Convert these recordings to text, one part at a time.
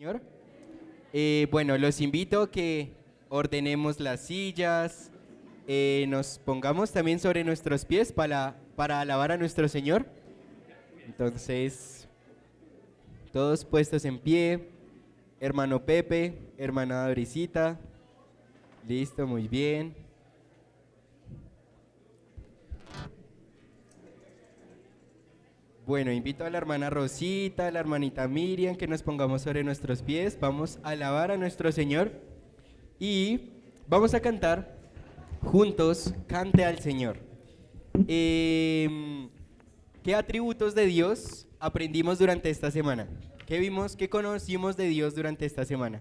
Señor. Bueno, los invito a que ordenemos las sillas, nos pongamos también sobre nuestros pies para alabar a nuestro Señor. Entonces, todos puestos en pie, hermano Pepe, hermana Dorisita, listo, muy bien. Bueno, invito a la hermana Rosita, a la hermanita Miriam, que nos pongamos sobre nuestros pies. Vamos a alabar a nuestro Señor y vamos a cantar juntos, Cante al Señor. ¿Qué atributos de Dios aprendimos durante esta semana? ¿Qué vimos, qué conocimos de Dios durante esta semana?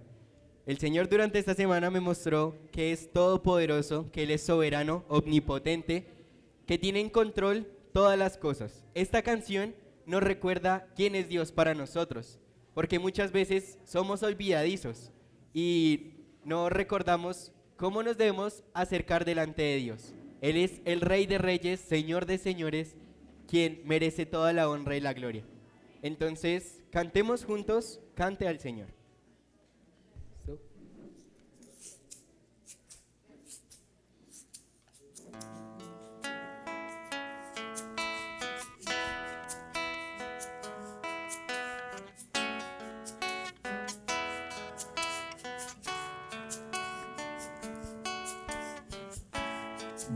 El Señor durante esta semana me mostró que es todopoderoso, que Él es soberano, omnipotente, que tiene en control todas las cosas. Esta canción nos recuerda quién es Dios para nosotros, porque muchas veces somos olvidadizos y no recordamos cómo nos debemos acercar delante de Dios. Él es el Rey de Reyes, Señor de Señores, quien merece toda la honra y la gloria. Entonces, cantemos juntos, Cante al Señor.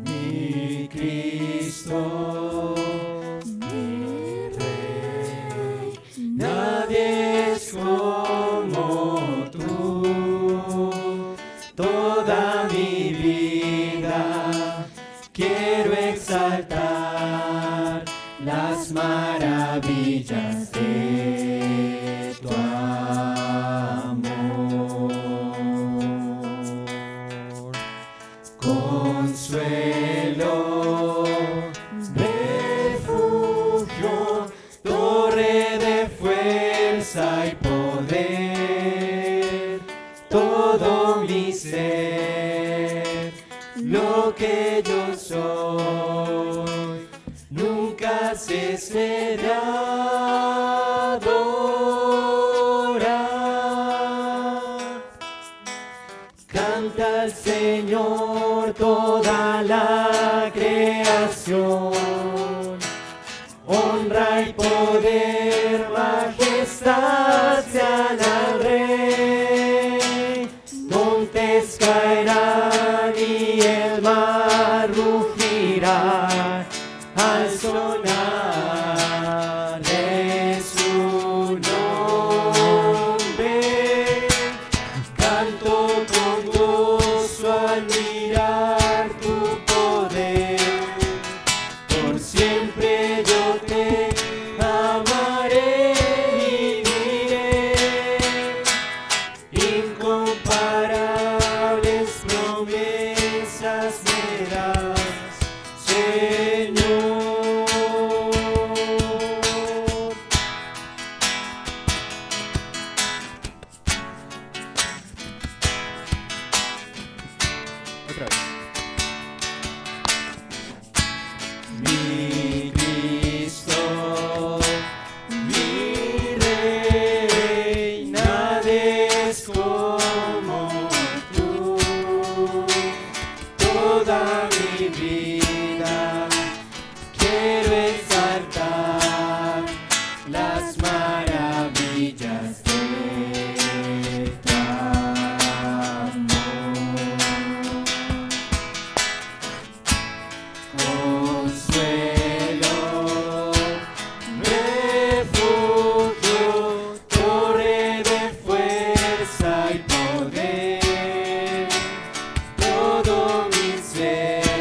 Mi Cristo, mi Rey, nadie es como tú. Toda mi vida quiero exaltar las maravillas de tu amor. Consuelo, refugio, torre de fuerza y poder, todo mi ser, lo que yo soy, nunca cesaré de adorar. Canta al Señor toda la creación, honra y poder, majestad sean al Rey. Montes caerán y el mar rugirá al sonar de su nombre. Canto con gozo al mirar tu poder, por siempre yo te amaré y diré, incomparables promesas me das, Señor. Otra vez. Mi Cristo, mi Rey, nadie es como tú. Toda mi vida quiero exaltar las maravillas de tu amor. Consuelo, refugio, torre de fuerza y poder, todo mi ser,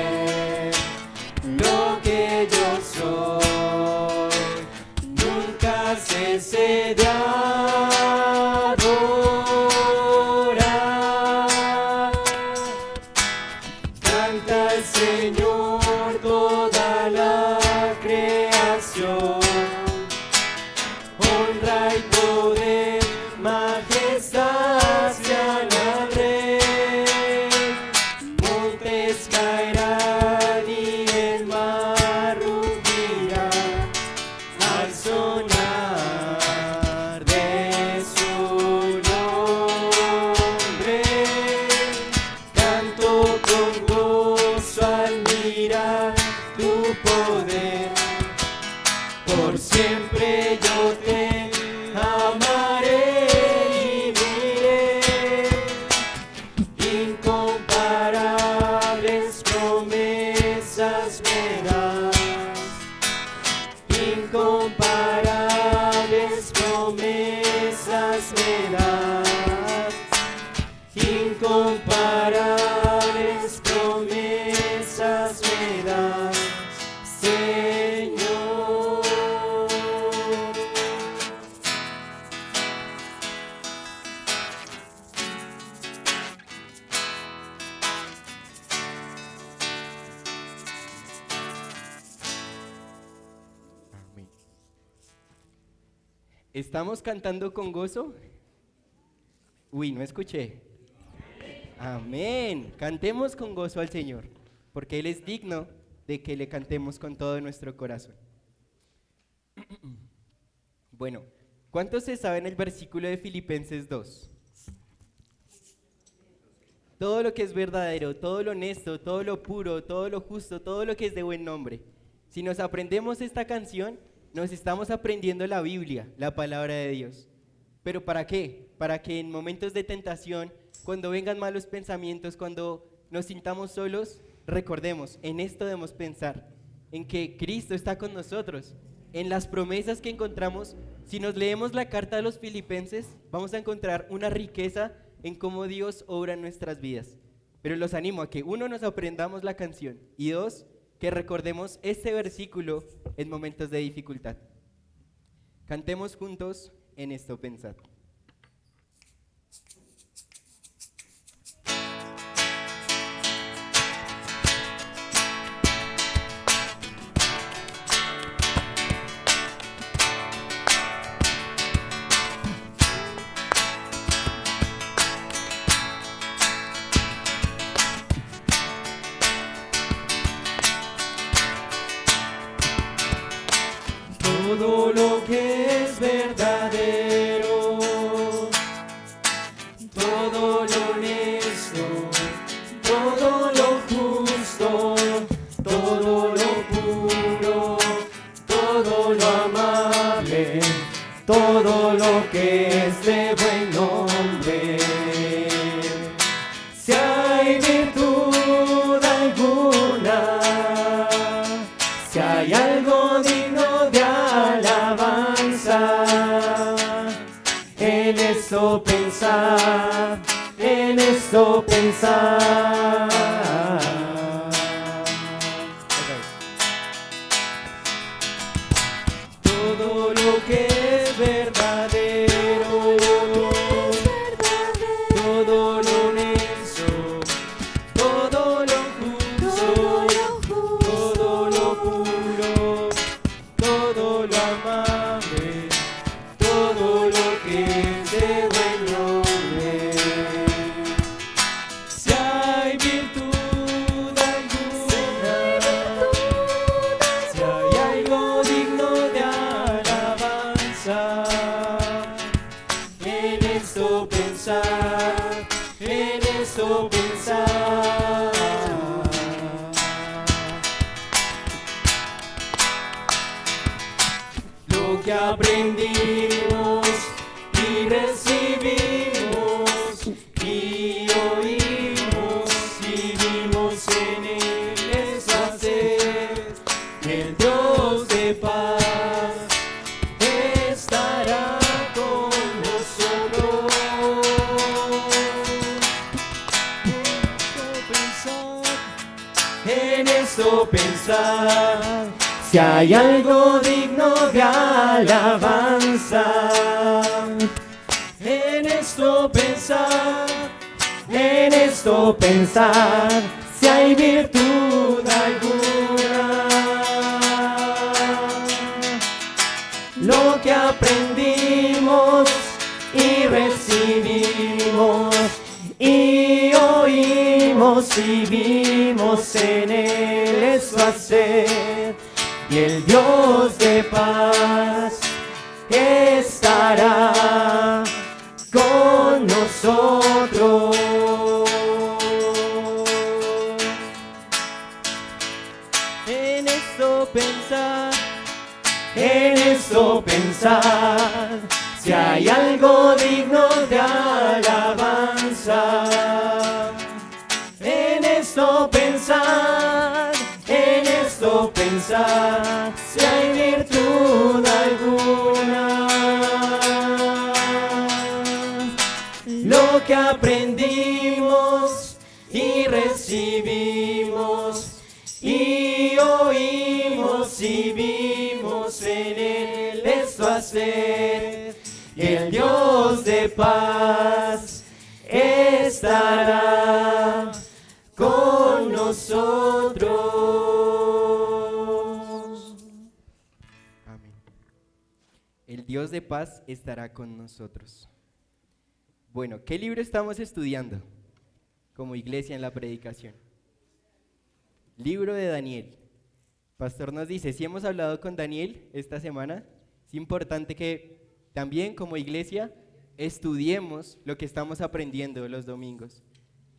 incomparables promesas me das, Señor. Amén. ¿Estamos cantando con gozo? Uy, no escuché. Amén. Cantemos con gozo al Señor, porque Él es digno de que le cantemos con todo nuestro corazón. Bueno, ¿cuántos se saben el versículo de Filipenses 2? Todo lo que es verdadero, todo lo honesto, todo lo puro, todo lo justo, todo lo que es de buen nombre. Si nos aprendemos esta canción, nos estamos aprendiendo la Biblia, la palabra de Dios. ¿Pero para qué? Para que en momentos de tentación, cuando vengan malos pensamientos, cuando nos sintamos solos, recordemos, en esto debemos pensar, en que Cristo está con nosotros, en las promesas que encontramos. Si nos leemos la carta de los Filipenses, vamos a encontrar una riqueza en cómo Dios obra en nuestras vidas. Pero los animo a que, uno, nos aprendamos la canción, y dos, que recordemos este versículo en momentos de dificultad. Cantemos juntos en esto pensad. Todo lo que es verdadero, todo lo honesto, todo lo justo, todo lo puro, todo lo amable, todo lo que es de buen nombre. Si hay virtud alguna, si hay algo digno de alabanza, en esto pensar, en esto pensar. Todo lo que es verdadero, todo lo honesto, todo lo justo, todo lo puro, todo lo amable, todo lo que es de buen nombre. Si hay virtud alguna, si hay algo digno de alabanza, en esto pensar, en esto pensar. Lo que aprendimos y recibimos y oímos y vimos en Él es hacer, el Dios de paz estará con nosotros. En esto pensar, si hay algo digno de alabanza, en esto pensar, en esto pensar, si hay virtud alguna. Lo que aprendimos y recibimos y oímos y vimos en Él es su hacer, y el Dios de paz estará con nosotros. En esto pensar, en esto pensar, si hay algo digno de alabanza, en esto pensar, en esto pensar, si hay virtud alguna. Lo que aprendimos recibimos y oímos y vimos en Él esto hacer. Y el Dios de paz estará con nosotros. Amén. El Dios de paz estará con nosotros. Bueno, ¿qué libro estamos estudiando como iglesia en la predicación? Libro de Daniel. Pastor nos dice, si hemos hablado con Daniel esta semana, es importante que también como iglesia estudiemos lo que estamos aprendiendo los domingos.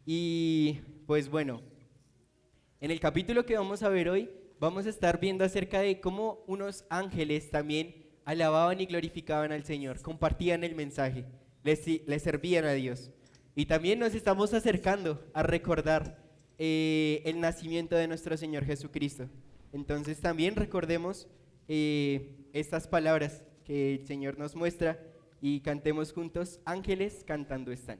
Y pues bueno, en el capítulo que vamos a ver hoy, vamos a estar viendo acerca de cómo unos ángeles también alababan y glorificaban al Señor, compartían el mensaje, les servían a Dios. Y también nos estamos acercando a recordar el nacimiento de nuestro Señor Jesucristo. Entonces también recordemos estas palabras que el Señor nos muestra y cantemos juntos, ángeles cantando están.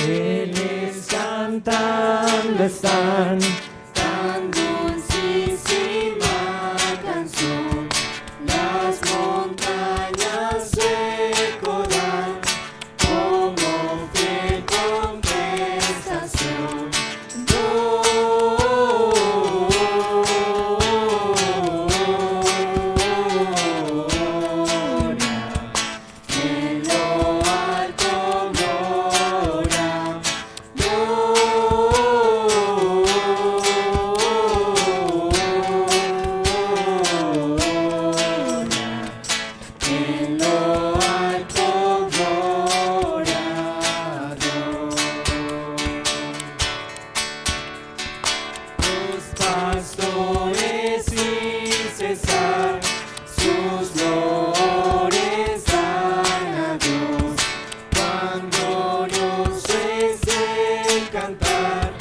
Ángeles cantando están, tan dulcísima canción, las montañas ecodan como fiel contestación. Pastores sin cesar sus glorias dan a Dios. Cuán glorioso es el cantar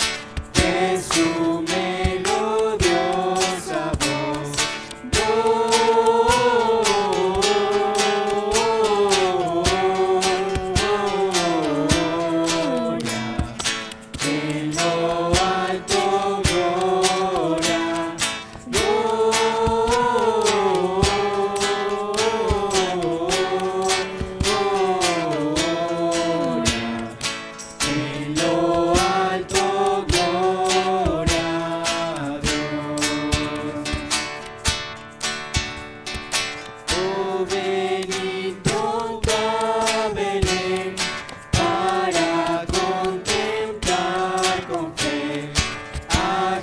de su melodiosa voz. Gloria en lo alto.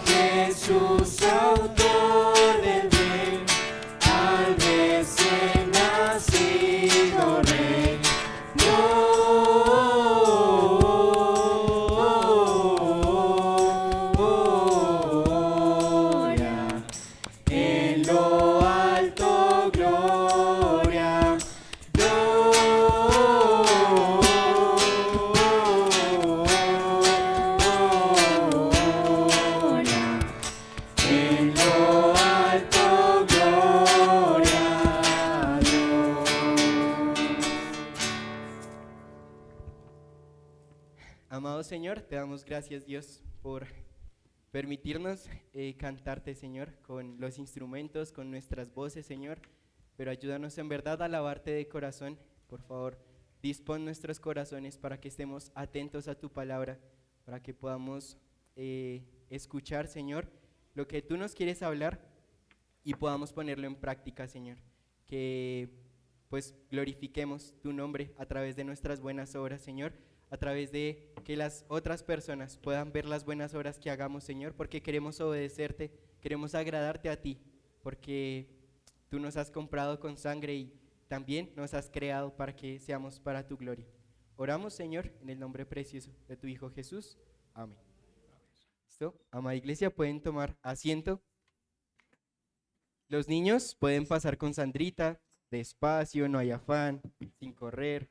Jesús, autor del bien, al recién nacido Rey. Gloria en lo alto, gloria, en lo alto, gloria a Dios. Amado Señor, te damos gracias, Dios, por permitirnos cantarte, Señor, con los instrumentos, con nuestras voces, Señor, pero ayúdanos en verdad a alabarte de corazón. Por favor, dispón nuestros corazones para que estemos atentos a tu palabra, para que podamos escuchar, Señor, lo que tú nos quieres hablar y podamos ponerlo en práctica, Señor. Que pues glorifiquemos tu nombre a través de nuestras buenas obras, Señor, a través de que las otras personas puedan ver las buenas obras que hagamos, Señor, porque queremos obedecerte, queremos agradarte a ti, porque tú nos has comprado con sangre también nos has creado para que seamos para tu gloria. Oramos, Señor, en el nombre precioso de tu Hijo Jesús. Amén. ¿Listo? Amada iglesia, pueden tomar asiento. Los niños pueden pasar con Sandrita, despacio, no hay afán, sin correr.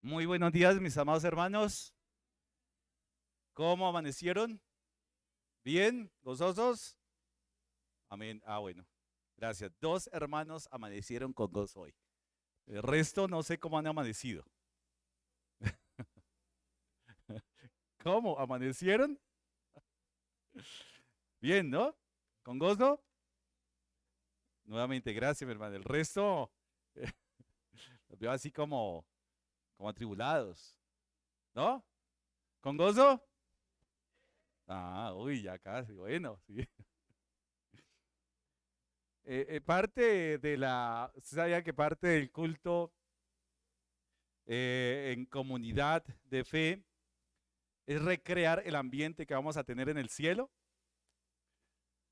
Muy buenos días, mis amados hermanos. ¿Cómo amanecieron? ¿Bien? ¿Gozosos? Amén. Bueno, gracias. 2 hermanos amanecieron con gozo hoy. El resto no sé cómo han amanecido. ¿Cómo? ¿Amanecieron? Bien, ¿no? ¿Con gozo? Nuevamente, gracias, mi hermano. El resto los veo así como atribulados, ¿no? ¿Con gozo? Uy, ya casi, bueno, sí. Usted sabía que parte del culto en comunidad de fe es recrear el ambiente que vamos a tener en el cielo.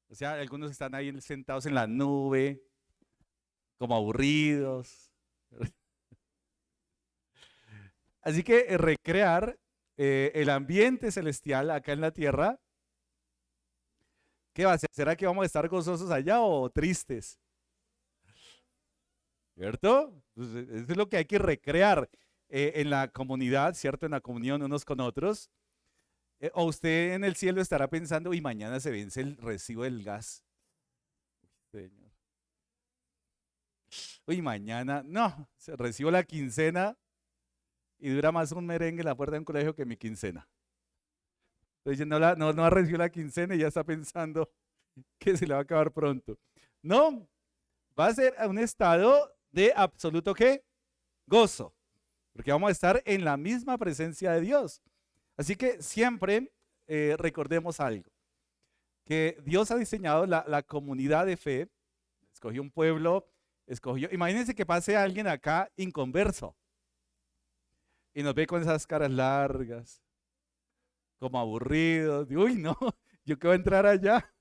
O sea, algunos están ahí sentados en la nube, como aburridos. Así que recrear el ambiente celestial acá en la tierra, ¿qué va a hacer? ¿Será que vamos a estar gozosos allá o tristes? ¿Cierto? Pues eso es lo que hay que recrear en la comunidad, ¿cierto? En la comunión unos con otros. O usted en el cielo estará pensando, y mañana se vence el recibo del gas. Señor. Uy, mañana, no, recibo la quincena y dura más un merengue en la puerta de un colegio que mi quincena. Entonces no ha recibido la quincena y ya está pensando que se le va a acabar pronto. No, va a ser un estado de absoluto ¿qué? Gozo, porque vamos a estar en la misma presencia de Dios. Así que siempre recordemos algo, que Dios ha diseñado la comunidad de fe, escogió un pueblo, imagínense que pase alguien acá inconverso y nos ve con esas caras largas, como aburridos, uy no, yo que voy a entrar allá,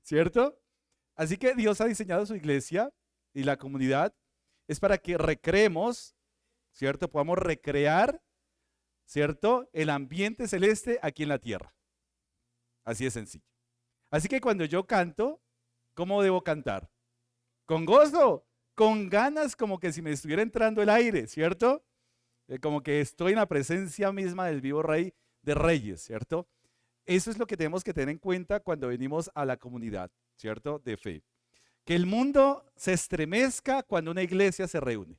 ¿cierto? Así que Dios ha diseñado su iglesia y la comunidad es para que recreemos, ¿cierto? Podamos recrear, ¿cierto? El ambiente celeste aquí en la tierra. Así de sencillo. Así que cuando yo canto, ¿cómo debo cantar? Con gozo, con ganas, como que si me estuviera entrando el aire, ¿cierto? Como que estoy en la presencia misma del vivo Rey de Reyes, ¿cierto? Eso es lo que tenemos que tener en cuenta cuando venimos a la comunidad, ¿cierto? De fe. Que el mundo se estremezca cuando una iglesia se reúne.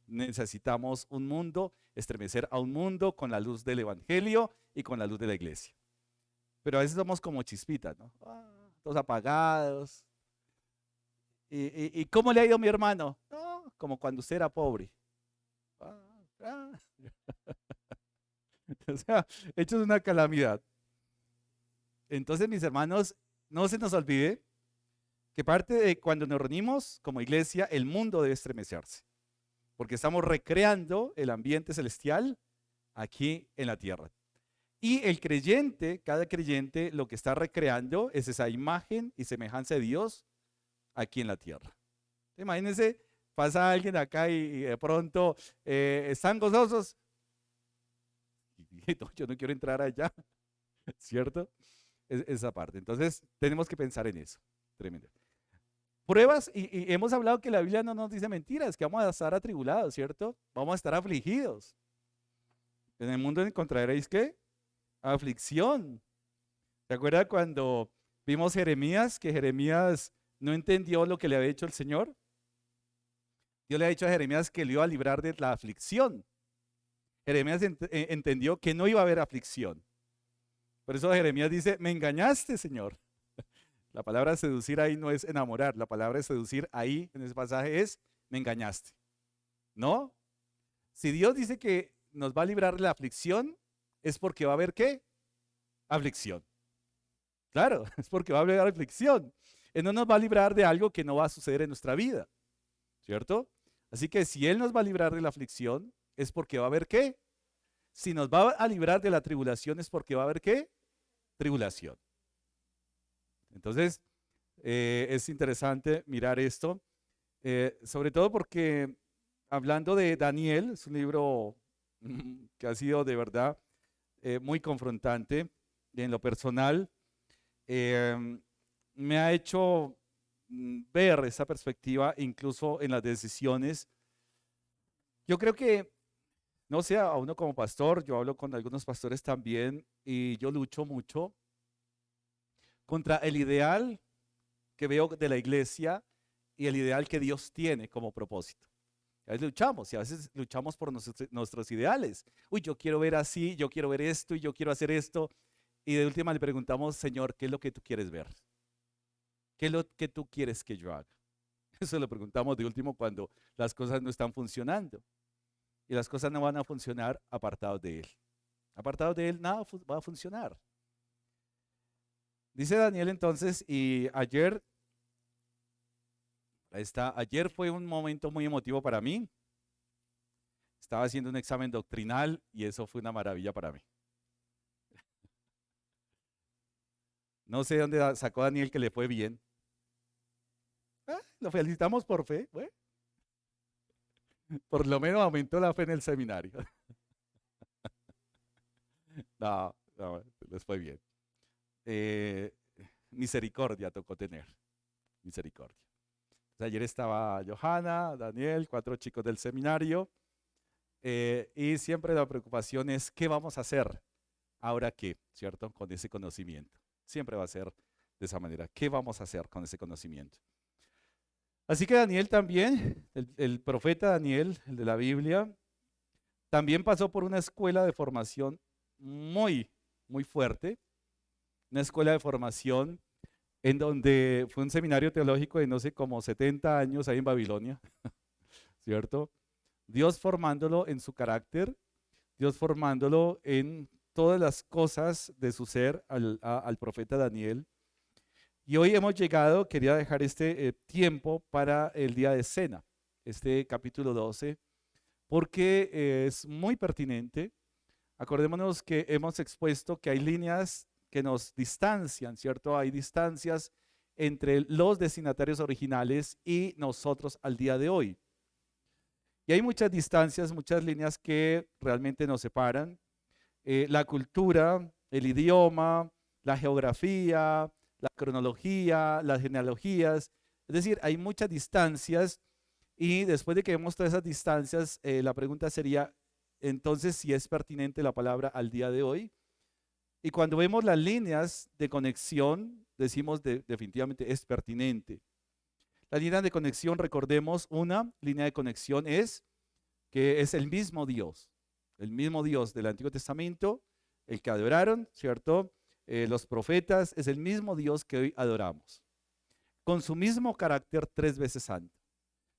Necesitamos un mundo, estremecer a un mundo con la luz del evangelio y con la luz de la iglesia. Pero a veces somos como chispitas, ¿no? Todos apagados. ¿Y cómo le ha ido a mi hermano? No, como cuando usted era pobre. O sea, hecho es una calamidad. Entonces, mis hermanos, no se nos olvide que parte de cuando nos reunimos como iglesia, el mundo debe estremecerse, porque estamos recreando el ambiente celestial aquí en la tierra. Y el creyente, cada creyente, lo que está recreando es esa imagen y semejanza de Dios aquí en la tierra. Imagínense, pasa alguien acá y de pronto están gozosos. Y no, yo no quiero entrar allá, ¿cierto? Esa parte. Entonces, tenemos que pensar en eso. Tremendo. Pruebas, y hemos hablado que la Biblia no nos dice mentiras, que vamos a estar atribulados, ¿cierto? Vamos a estar afligidos. En el mundo encontraréis, ¿qué? Aflicción. ¿Se acuerda cuando vimos Jeremías, que Jeremías no entendió lo que le había dicho el Señor? Dios le ha dicho a Jeremías que le iba a librar de la aflicción. Jeremías entendió que no iba a haber aflicción. Por eso Jeremías dice, me engañaste, Señor. La palabra seducir ahí no es enamorar, la palabra seducir ahí en ese pasaje es, me engañaste. ¿No? Si Dios dice que nos va a librar de la aflicción, es porque va a haber ¿qué? Aflicción. Claro, es porque va a haber aflicción. Él no nos va a librar de algo que no va a suceder en nuestra vida, ¿cierto? Así que si Él nos va a librar de la aflicción, es porque va a haber ¿qué? Si nos va a librar de la tribulación, es porque va a haber ¿qué? Tribulación. Entonces, es interesante mirar esto, sobre todo porque hablando de Daniel, es un libro que ha sido de verdad muy confrontante en lo personal. Me ha hecho ver esa perspectiva incluso en las decisiones. Yo creo que, no sé, a uno como pastor, yo hablo con algunos pastores también y yo lucho mucho contra el ideal que veo de la iglesia y el ideal que Dios tiene como propósito. A veces luchamos y a veces luchamos por nuestros ideales. Uy, yo quiero ver así, yo quiero ver esto y yo quiero hacer esto. Y de última le preguntamos, Señor, ¿qué es lo que tú quieres ver? ¿Qué es lo que tú quieres que yo haga? Eso lo preguntamos de último cuando las cosas no están funcionando. Y las cosas no van a funcionar apartados de Él. Apartados de Él nada va a funcionar. Dice Daniel entonces, y ayer fue un momento muy emotivo para mí. Estaba haciendo un examen doctrinal y eso fue una maravilla para mí. No sé dónde sacó Daniel que le fue bien. Lo felicitamos por fe. Bueno, por lo menos aumentó la fe en el seminario. No, les fue bien. Misericordia tocó tener. Misericordia. Entonces, ayer estaba Johanna, Daniel, 4 chicos del seminario. Y siempre la preocupación es ¿qué vamos a hacer ahora qué? ¿Cierto? Con ese conocimiento. Siempre va a ser de esa manera. ¿Qué vamos a hacer con ese conocimiento? Así que Daniel también, el profeta Daniel, el de la Biblia, también pasó por una escuela de formación muy, muy fuerte. Una escuela de formación en donde fue un seminario teológico de no sé, como 70 años ahí en Babilonia, ¿cierto? Dios formándolo en su carácter, Dios formándolo en todas las cosas de su ser al profeta Daniel. Y hoy hemos llegado, quería dejar este tiempo para el día de cena, este capítulo 12, porque es muy pertinente. Acordémonos que hemos expuesto que hay líneas que nos distancian, ¿cierto? Hay distancias entre los destinatarios originales y nosotros al día de hoy. Y hay muchas distancias, muchas líneas que realmente nos separan. La cultura, el idioma, la geografía, la cronología, las genealogías. Es decir, hay muchas distancias y después de que vemos todas esas distancias, la pregunta sería, entonces, si es pertinente la palabra al día de hoy. Y cuando vemos las líneas de conexión, decimos definitivamente es pertinente. La línea de conexión, recordemos, una línea de conexión es que es el mismo Dios del Antiguo Testamento, el que adoraron, ¿cierto? Los profetas, es el mismo Dios que hoy adoramos. Con su mismo carácter 3 veces santo,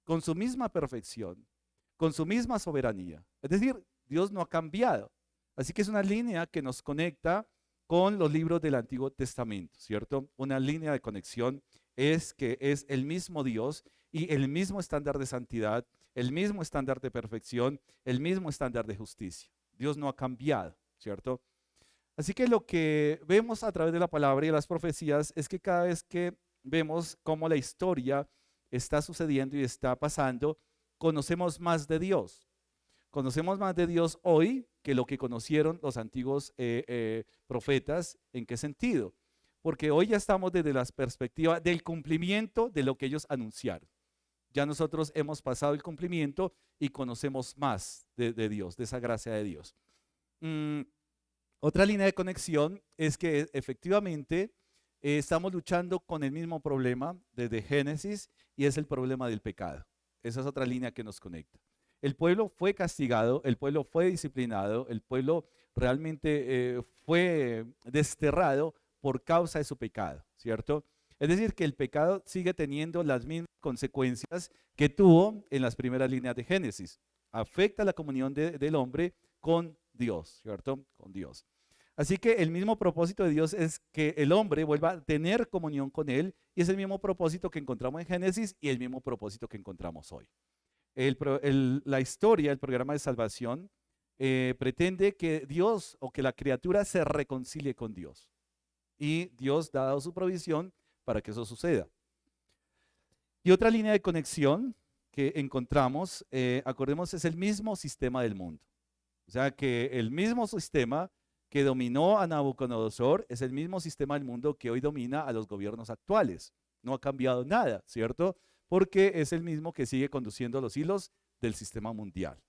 con su misma perfección, con su misma soberanía. Es decir, Dios no ha cambiado. Así que es una línea que nos conecta con los libros del Antiguo Testamento, ¿cierto? Una línea de conexión es que es el mismo Dios y el mismo estándar de santidad, el mismo estándar de perfección, el mismo estándar de justicia. Dios no ha cambiado, ¿cierto? Así que lo que vemos a través de la palabra y de las profecías es que cada vez que vemos cómo la historia está sucediendo y está pasando, conocemos más de Dios. Conocemos más de Dios hoy que lo que conocieron los antiguos profetas. ¿En qué sentido? Porque hoy ya estamos desde la perspectiva del cumplimiento de lo que ellos anunciaron. Ya nosotros hemos pasado el cumplimiento y conocemos más de Dios, de esa gracia de Dios. Otra línea de conexión es que efectivamente estamos luchando con el mismo problema desde Génesis, y es el problema del pecado. Esa es otra línea que nos conecta. El pueblo fue castigado, el pueblo fue disciplinado, el pueblo realmente fue desterrado por causa de su pecado, ¿cierto? Es decir, que el pecado sigue teniendo las mismas consecuencias que tuvo en las primeras líneas de Génesis. Afecta la comunión del hombre con Dios, ¿cierto? Con Dios. Así que el mismo propósito de Dios es que el hombre vuelva a tener comunión con Él, y es el mismo propósito que encontramos en Génesis y el mismo propósito que encontramos hoy. La historia, el programa de salvación, pretende que Dios o que la criatura se reconcilie con Dios. Y Dios ha dado su provisión para que eso suceda. Y otra línea de conexión que encontramos, acordemos, es el mismo sistema del mundo. O sea que el mismo sistema que dominó a Nabucodonosor es el mismo sistema del mundo que hoy domina a los gobiernos actuales. No ha cambiado nada, ¿cierto? Porque es el mismo que sigue conduciendo los hilos del sistema mundial.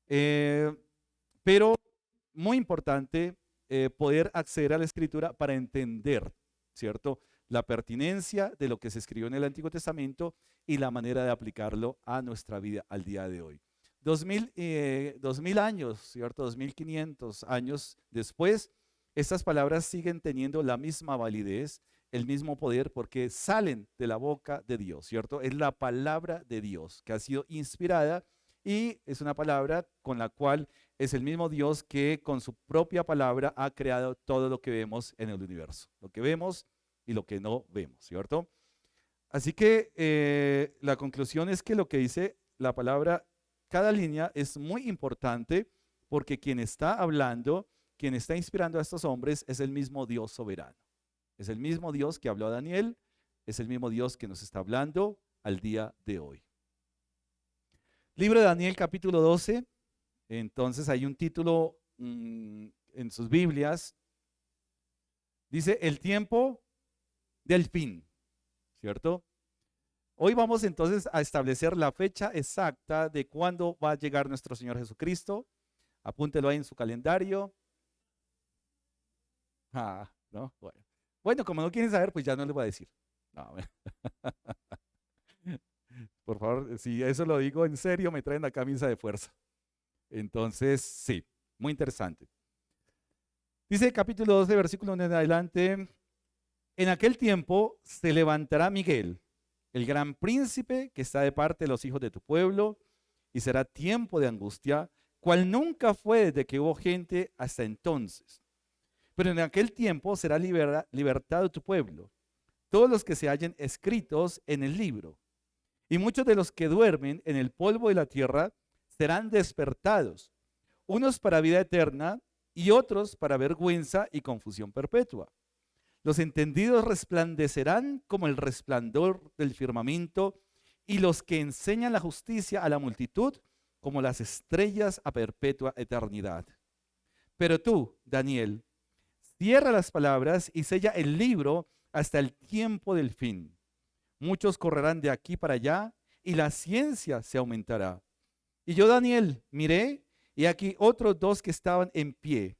Pero muy importante poder acceder a la Escritura para entender, ¿cierto?, la pertinencia de lo que se escribió en el Antiguo Testamento y la manera de aplicarlo a nuestra vida al día de hoy. 2000 años, ¿cierto? 2500 años después, estas palabras siguen teniendo la misma validez, el mismo poder, porque salen de la boca de Dios, ¿cierto? Es la palabra de Dios que ha sido inspirada, y es una palabra con la cual es el mismo Dios que con su propia palabra ha creado todo lo que vemos en el universo, lo que vemos y lo que no vemos, ¿cierto? Así que la conclusión es que lo que dice la palabra, cada línea es muy importante, porque quien está hablando, quien está inspirando a estos hombres es el mismo Dios soberano. Es el mismo Dios que habló a Daniel, es el mismo Dios que nos está hablando al día de hoy. Libro de Daniel, capítulo 12. Entonces hay un título en sus Biblias. Dice, el tiempo del fin, ¿cierto? Hoy vamos entonces a establecer la fecha exacta de cuándo va a llegar nuestro Señor Jesucristo. Apúntelo ahí en su calendario. ¿No? Bueno, como no quieren saber, pues ya no les voy a decir. No, por favor, si eso lo digo en serio, me traen la camisa de fuerza. Entonces, sí, muy interesante. Dice capítulo 12, versículo 1 en adelante, en aquel tiempo se levantará Miguel, el gran príncipe que está de parte de los hijos de tu pueblo, y será tiempo de angustia, cual nunca fue desde que hubo gente hasta entonces. Pero en aquel tiempo será libertado tu pueblo, todos los que se hallen escritos en el libro. Y muchos de los que duermen en el polvo de la tierra serán despertados, unos para vida eterna y otros para vergüenza y confusión perpetua. Los entendidos resplandecerán como el resplandor del firmamento, y los que enseñan la justicia a la multitud como las estrellas a perpetua eternidad. Pero tú, Daniel, cierra las palabras y sella el libro hasta el tiempo del fin. Muchos correrán de aquí para allá, y la ciencia se aumentará. Y yo, Daniel, miré, y aquí otros dos que estaban en pie,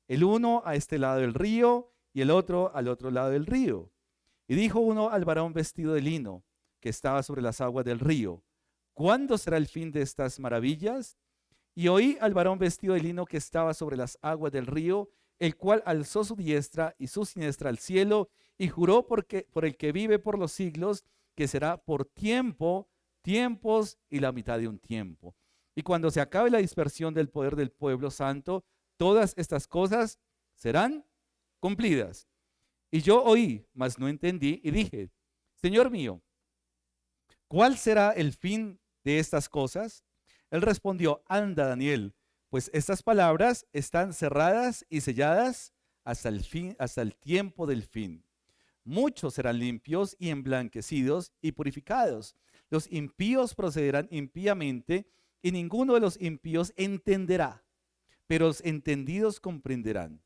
el uno a este lado del río y el otro al otro lado del río. Y dijo uno al varón vestido de lino, que estaba sobre las aguas del río, ¿cuándo será el fin de estas maravillas? Y oí al varón vestido de lino que estaba sobre las aguas del río, el cual alzó su diestra y su siniestra al cielo, y juró por el que vive por los siglos, que será por tiempo, tiempos y la mitad de un tiempo. Y cuando se acabe la dispersión del poder del pueblo santo, todas estas cosas serán cumplidas. Y yo oí, mas no entendí, y dije, Señor mío, ¿cuál será el fin de estas cosas? Él respondió, anda, Daniel, pues estas palabras están cerradas y selladas hasta el fin, hasta el tiempo del fin. Muchos serán limpios y emblanquecidos y purificados. Los impíos procederán impíamente y ninguno de los impíos entenderá, pero los entendidos comprenderán.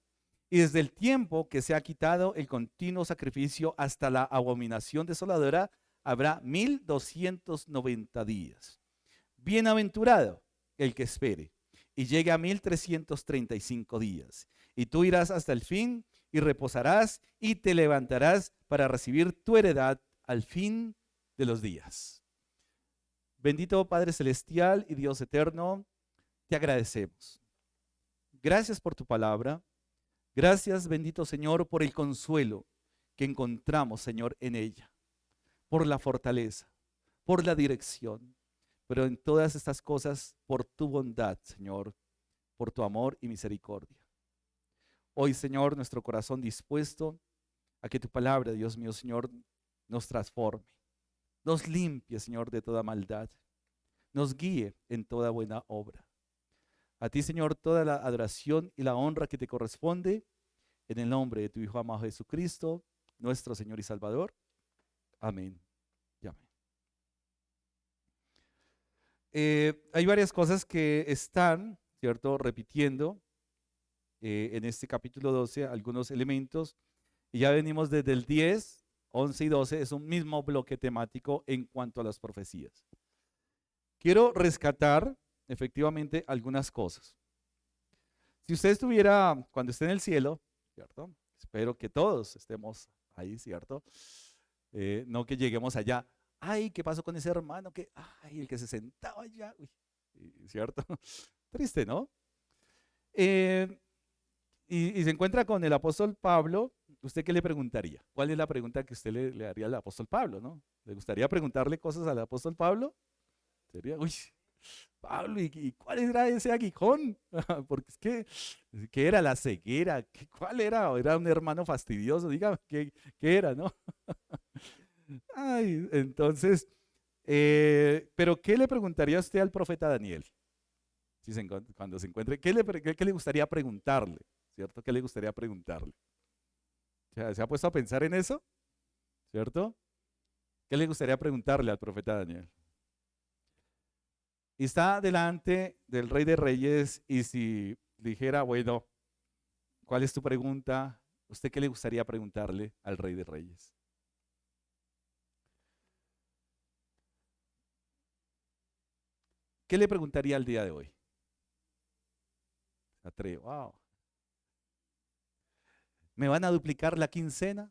Y desde el tiempo que se ha quitado el continuo sacrificio hasta la abominación desoladora, habrá 1290 días. Bienaventurado el que espere y llegue a 1335 días. Y tú irás hasta el fin y reposarás y te levantarás para recibir tu heredad al fin de los días. Bendito Padre Celestial y Dios eterno, te agradecemos. Gracias por tu palabra. Gracias, bendito Señor, por el consuelo que encontramos, Señor, en ella. Por la fortaleza, por la dirección. Pero en todas estas cosas, por tu bondad, Señor, por tu amor y misericordia. Hoy, Señor, nuestro corazón dispuesto a que tu palabra, Dios mío, Señor, nos transforme, nos limpie, Señor, de toda maldad, nos guíe en toda buena obra. A ti, Señor, toda la adoración y la honra que te corresponde, en el nombre de tu Hijo amado Jesucristo, nuestro Señor y Salvador. Amén. Y amén. Hay varias cosas que están, ¿cierto?, repitiendo en este capítulo 12, algunos elementos, y ya venimos desde el 10, 11 y 12, es un mismo bloque temático en cuanto a las profecías. Quiero rescatar efectivamente algunas cosas. Si usted estuviera, cuando esté en el cielo, ¿cierto? Espero que todos estemos ahí, ¿cierto? No que lleguemos allá. Ay, ¿qué pasó con ese hermano? Ay, el que se sentaba allá. Uy, ¿cierto? Triste, ¿no? Y se encuentra con el apóstol Pablo. ¿Usted qué le preguntaría? ¿Cuál es la pregunta que usted le haría al apóstol Pablo, no? ¿Le gustaría preguntarle cosas al apóstol Pablo? Sería, uy, Pablo, ¿y cuál era ese aguijón? Porque es que, ¿qué era la ceguera? ¿Cuál era? ¿Era un hermano fastidioso? Dígame, ¿qué era, no? Ay, entonces, pero ¿qué le preguntaría usted al profeta Daniel? Cuando se encuentre, ¿qué le gustaría preguntarle? ¿Cierto? ¿Qué le gustaría preguntarle? ¿Se ha puesto a pensar en eso? ¿Cierto? ¿Qué le gustaría preguntarle al profeta Daniel? Y está delante del Rey de Reyes, y si dijera, bueno, ¿cuál es tu pregunta? ¿Usted qué le gustaría preguntarle al Rey de Reyes? ¿Qué le preguntaría al día de hoy? Wow. ¿Me van a duplicar la quincena?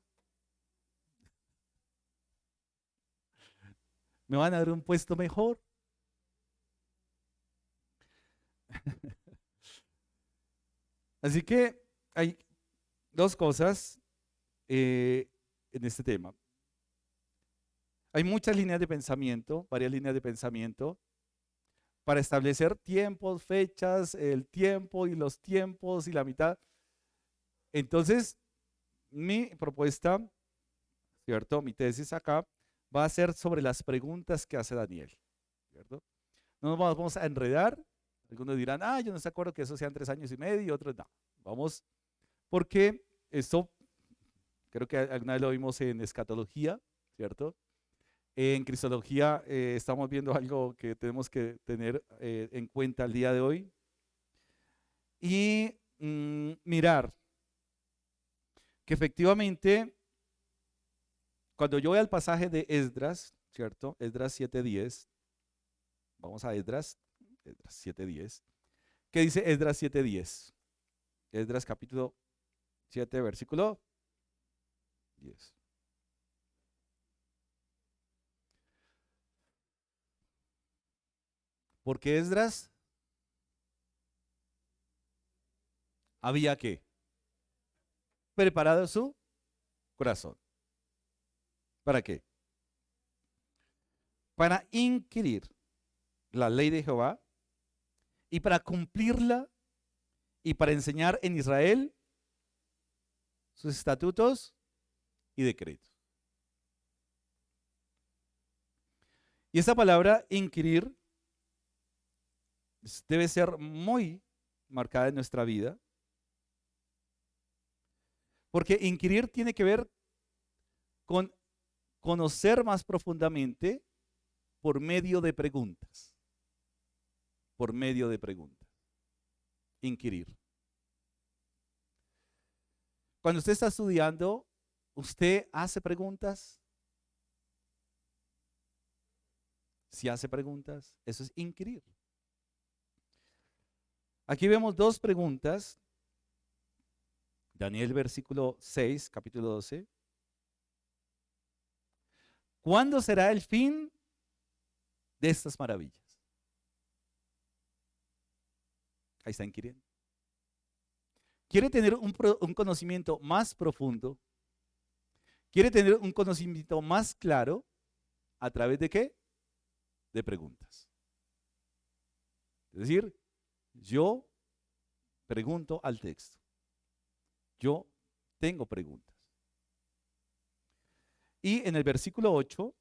¿Me van a dar un puesto mejor? Así que hay dos cosas en este tema. Hay muchas líneas de pensamiento, varias líneas de pensamiento, para establecer tiempos, fechas, el tiempo y los tiempos y la mitad. Entonces, mi propuesta, ¿cierto? Mi tesis acá va a ser sobre las preguntas que hace Daniel, ¿cierto? No nos vamos a enredar. Algunos dirán, yo no estoy de acuerdo que eso sean 3 años y medio, y otros no. Vamos, porque esto, creo que alguna vez lo vimos en escatología, ¿cierto? En cristología estamos viendo algo que tenemos que tener en cuenta el día de hoy. Y mirar que efectivamente, cuando yo voy al pasaje de Esdras, ¿cierto? Esdras 7:10, vamos a Esdras 7:10. ¿Qué dice Esdras 7:10? Esdras capítulo 7, versículo 10. Porque Esdras había que preparado su corazón. ¿Para qué? Para inquirir la ley de Jehová y para cumplirla y para enseñar en Israel sus estatutos y decretos. Y esta palabra inquirir debe ser muy marcada en nuestra vida, porque inquirir tiene que ver con conocer más profundamente por medio de preguntas. Por medio de preguntas. Inquirir. Cuando usted está estudiando, ¿usted hace preguntas? Si hace preguntas, eso es inquirir. Aquí vemos dos preguntas. Daniel versículo 6, capítulo 12. ¿Cuándo será el fin de estas maravillas? Ahí está inquiriendo. ¿Quiere tener un conocimiento más profundo? ¿Quiere tener un conocimiento más claro? ¿A través de qué? De preguntas. Es decir, yo pregunto al texto. Yo tengo preguntas. Y en el versículo 8,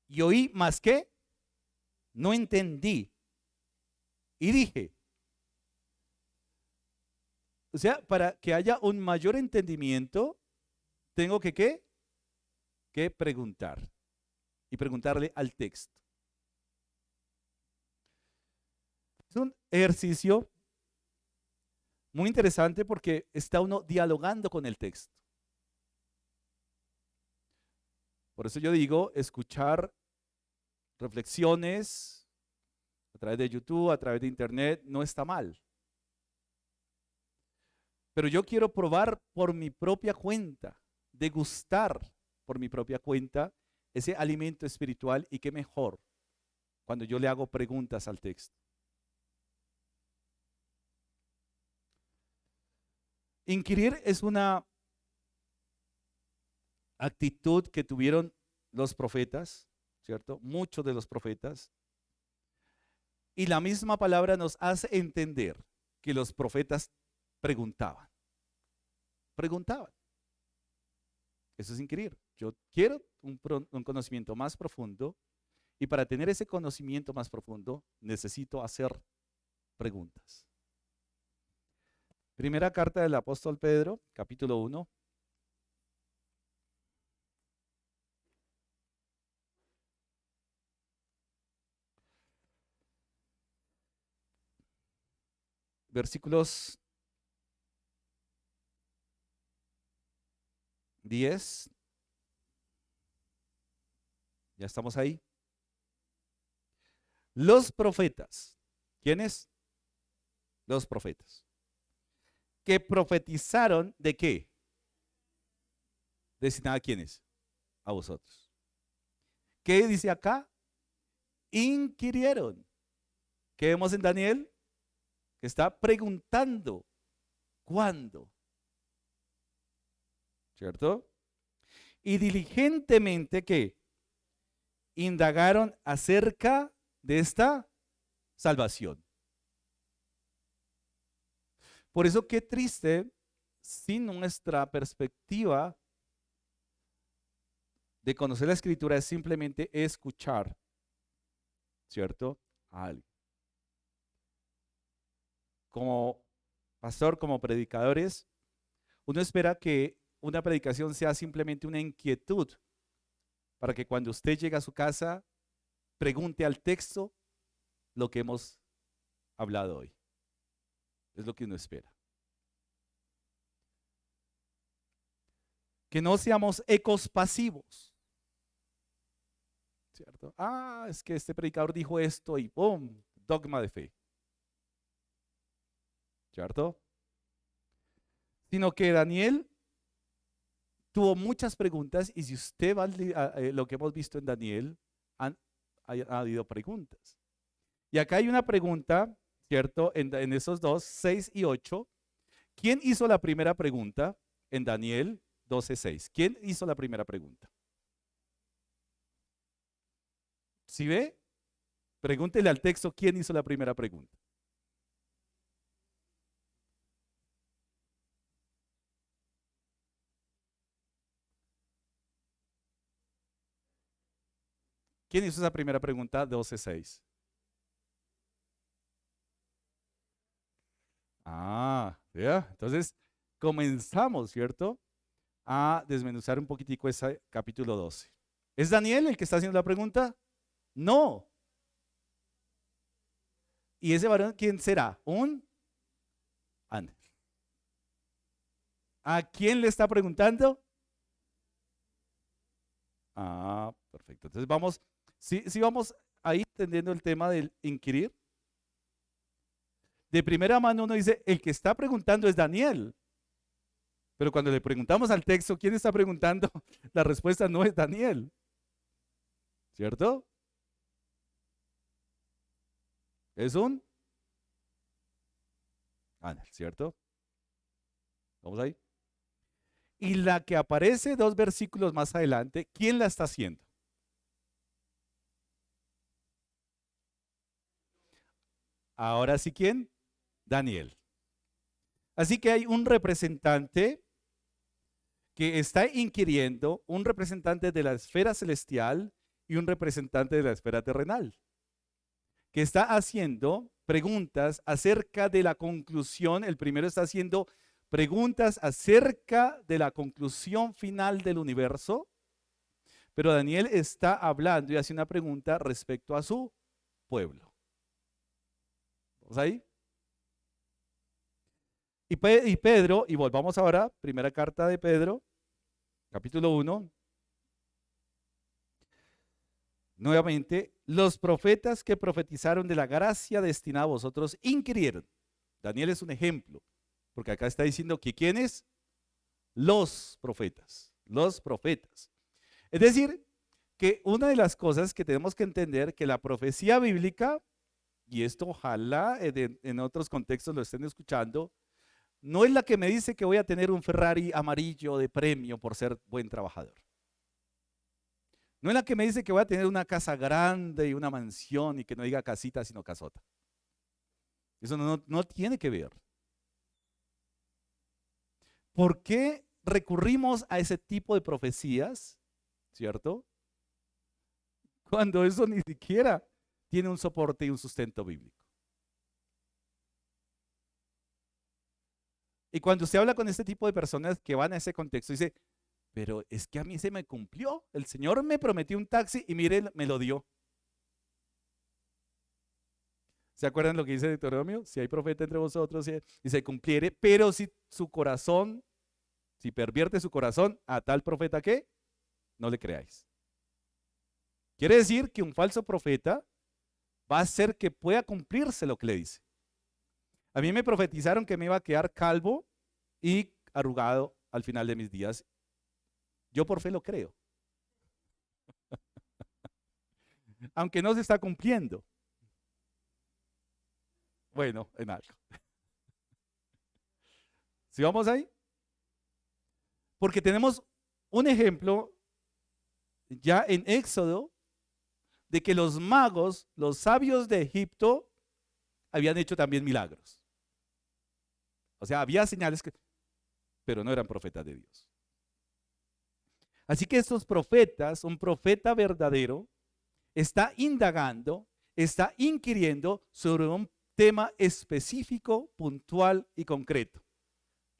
y oí más que no entendí. Y dije, o sea, para que haya un mayor entendimiento, tengo que ¿qué? Que preguntar. Y preguntarle al texto. Es un ejercicio muy interesante porque está uno dialogando con el texto. Por eso yo digo, escuchar reflexiones a través de YouTube, a través de Internet, no está mal. Pero yo quiero probar por mi propia cuenta, degustar por mi propia cuenta ese alimento espiritual, y qué mejor cuando yo le hago preguntas al texto. Inquirir es una actitud que tuvieron los profetas, ¿cierto? Muchos de los profetas. Y la misma palabra nos hace entender que los profetas preguntaban. Preguntaban. Eso es inquirir. Yo quiero un conocimiento más profundo, y para tener ese conocimiento más profundo necesito hacer preguntas. Primera carta del apóstol Pedro, capítulo 1. Versículos 10. Ya estamos ahí. Los profetas. ¿Quiénes? Los profetas. Que profetizaron ¿de qué? Destinada a quiénes? A vosotros. ¿Qué dice acá? Inquirieron. ¿Qué vemos en Daniel? Que está preguntando ¿cuándo? ¿Cierto? Y diligentemente ¿qué? Indagaron acerca de esta salvación. Por eso qué triste si nuestra perspectiva de conocer la escritura es simplemente escuchar, ¿cierto? A alguien. Como pastor, como predicadores, uno espera que una predicación sea simplemente una inquietud, para que cuando usted llegue a su casa, pregunte al texto lo que hemos hablado hoy. Es lo que uno espera. Que no seamos ecos pasivos, ¿cierto? Ah, es que este predicador dijo esto y ¡pum! Dogma de fe, ¿cierto? Sino que Daniel tuvo muchas preguntas, y si usted va a lo que hemos visto en Daniel, ha habido preguntas. Y acá hay una pregunta, ¿cierto? En esos dos, 6 y 8. ¿Quién hizo la primera pregunta en Daniel 12:6? ¿Quién hizo la primera pregunta? ¿Sí ve? Pregúntele al texto quién hizo la primera pregunta. ¿Quién hizo esa primera pregunta? 12:6. Ah, ¿ya? Entonces comenzamos, ¿cierto? a desmenuzar un poquitico ese capítulo 12. ¿Es Daniel el que está haciendo la pregunta? No. ¿Y ese varón quién será? Un ángel. ¿A quién le está preguntando? Ah, perfecto. Entonces vamos, sí vamos ahí entendiendo el tema del inquirir. De primera mano uno dice, el que está preguntando es Daniel. Pero cuando le preguntamos al texto, ¿quién está preguntando? La respuesta no es Daniel. ¿Cierto? Es un ángel, ¿cierto? Vamos ahí. Y la que aparece 2 versículos más adelante, ¿quién la está haciendo? Ahora sí, ¿quién? Daniel. Así que hay un representante que está inquiriendo, un representante de la esfera celestial y un representante de la esfera terrenal, que está haciendo preguntas acerca de la conclusión. El primero está haciendo preguntas acerca de la conclusión final del universo, pero Daniel está hablando y hace una pregunta respecto a su pueblo. ¿Vamos ahí? Y Pedro, y volvamos ahora, primera carta de Pedro, capítulo 1. Nuevamente, los profetas que profetizaron de la gracia destinada a vosotros inquirieron. Daniel es un ejemplo, porque acá está diciendo que ¿quiénes? Los profetas, los profetas. Es decir, que una de las cosas que tenemos que entender, que la profecía bíblica, y esto ojalá en otros contextos lo estén escuchando, no es la que me dice que voy a tener un Ferrari amarillo de premio por ser buen trabajador. No es la que me dice que voy a tener una casa grande y una mansión y que no diga casita sino casota. Eso no tiene que ver. ¿Por qué recurrimos a ese tipo de profecías? ¿Cierto? Cuando eso ni siquiera tiene un soporte y un sustento bíblico. Y cuando usted habla con este tipo de personas que van a ese contexto, dice, pero es que a mí se me cumplió. El Señor me prometió un taxi y mire, me lo dio. ¿Se acuerdan lo que dice Deuteronomio? Si hay profeta entre vosotros y se cumpliere, pero si su corazón, si pervierte su corazón a tal profeta que no le creáis. Quiere decir que un falso profeta va a hacer que pueda cumplirse lo que le dice. A mí me profetizaron que me iba a quedar calvo y arrugado al final de mis días. Yo por fe lo creo. Aunque no se está cumpliendo. Bueno, en algo. ¿Sí vamos ahí? Porque tenemos un ejemplo ya en Éxodo de que los magos, los sabios de Egipto, habían hecho también milagros. O sea, había señales, pero no eran profetas de Dios. Así que estos profetas, un profeta verdadero, está indagando, está inquiriendo sobre un tema específico, puntual y concreto.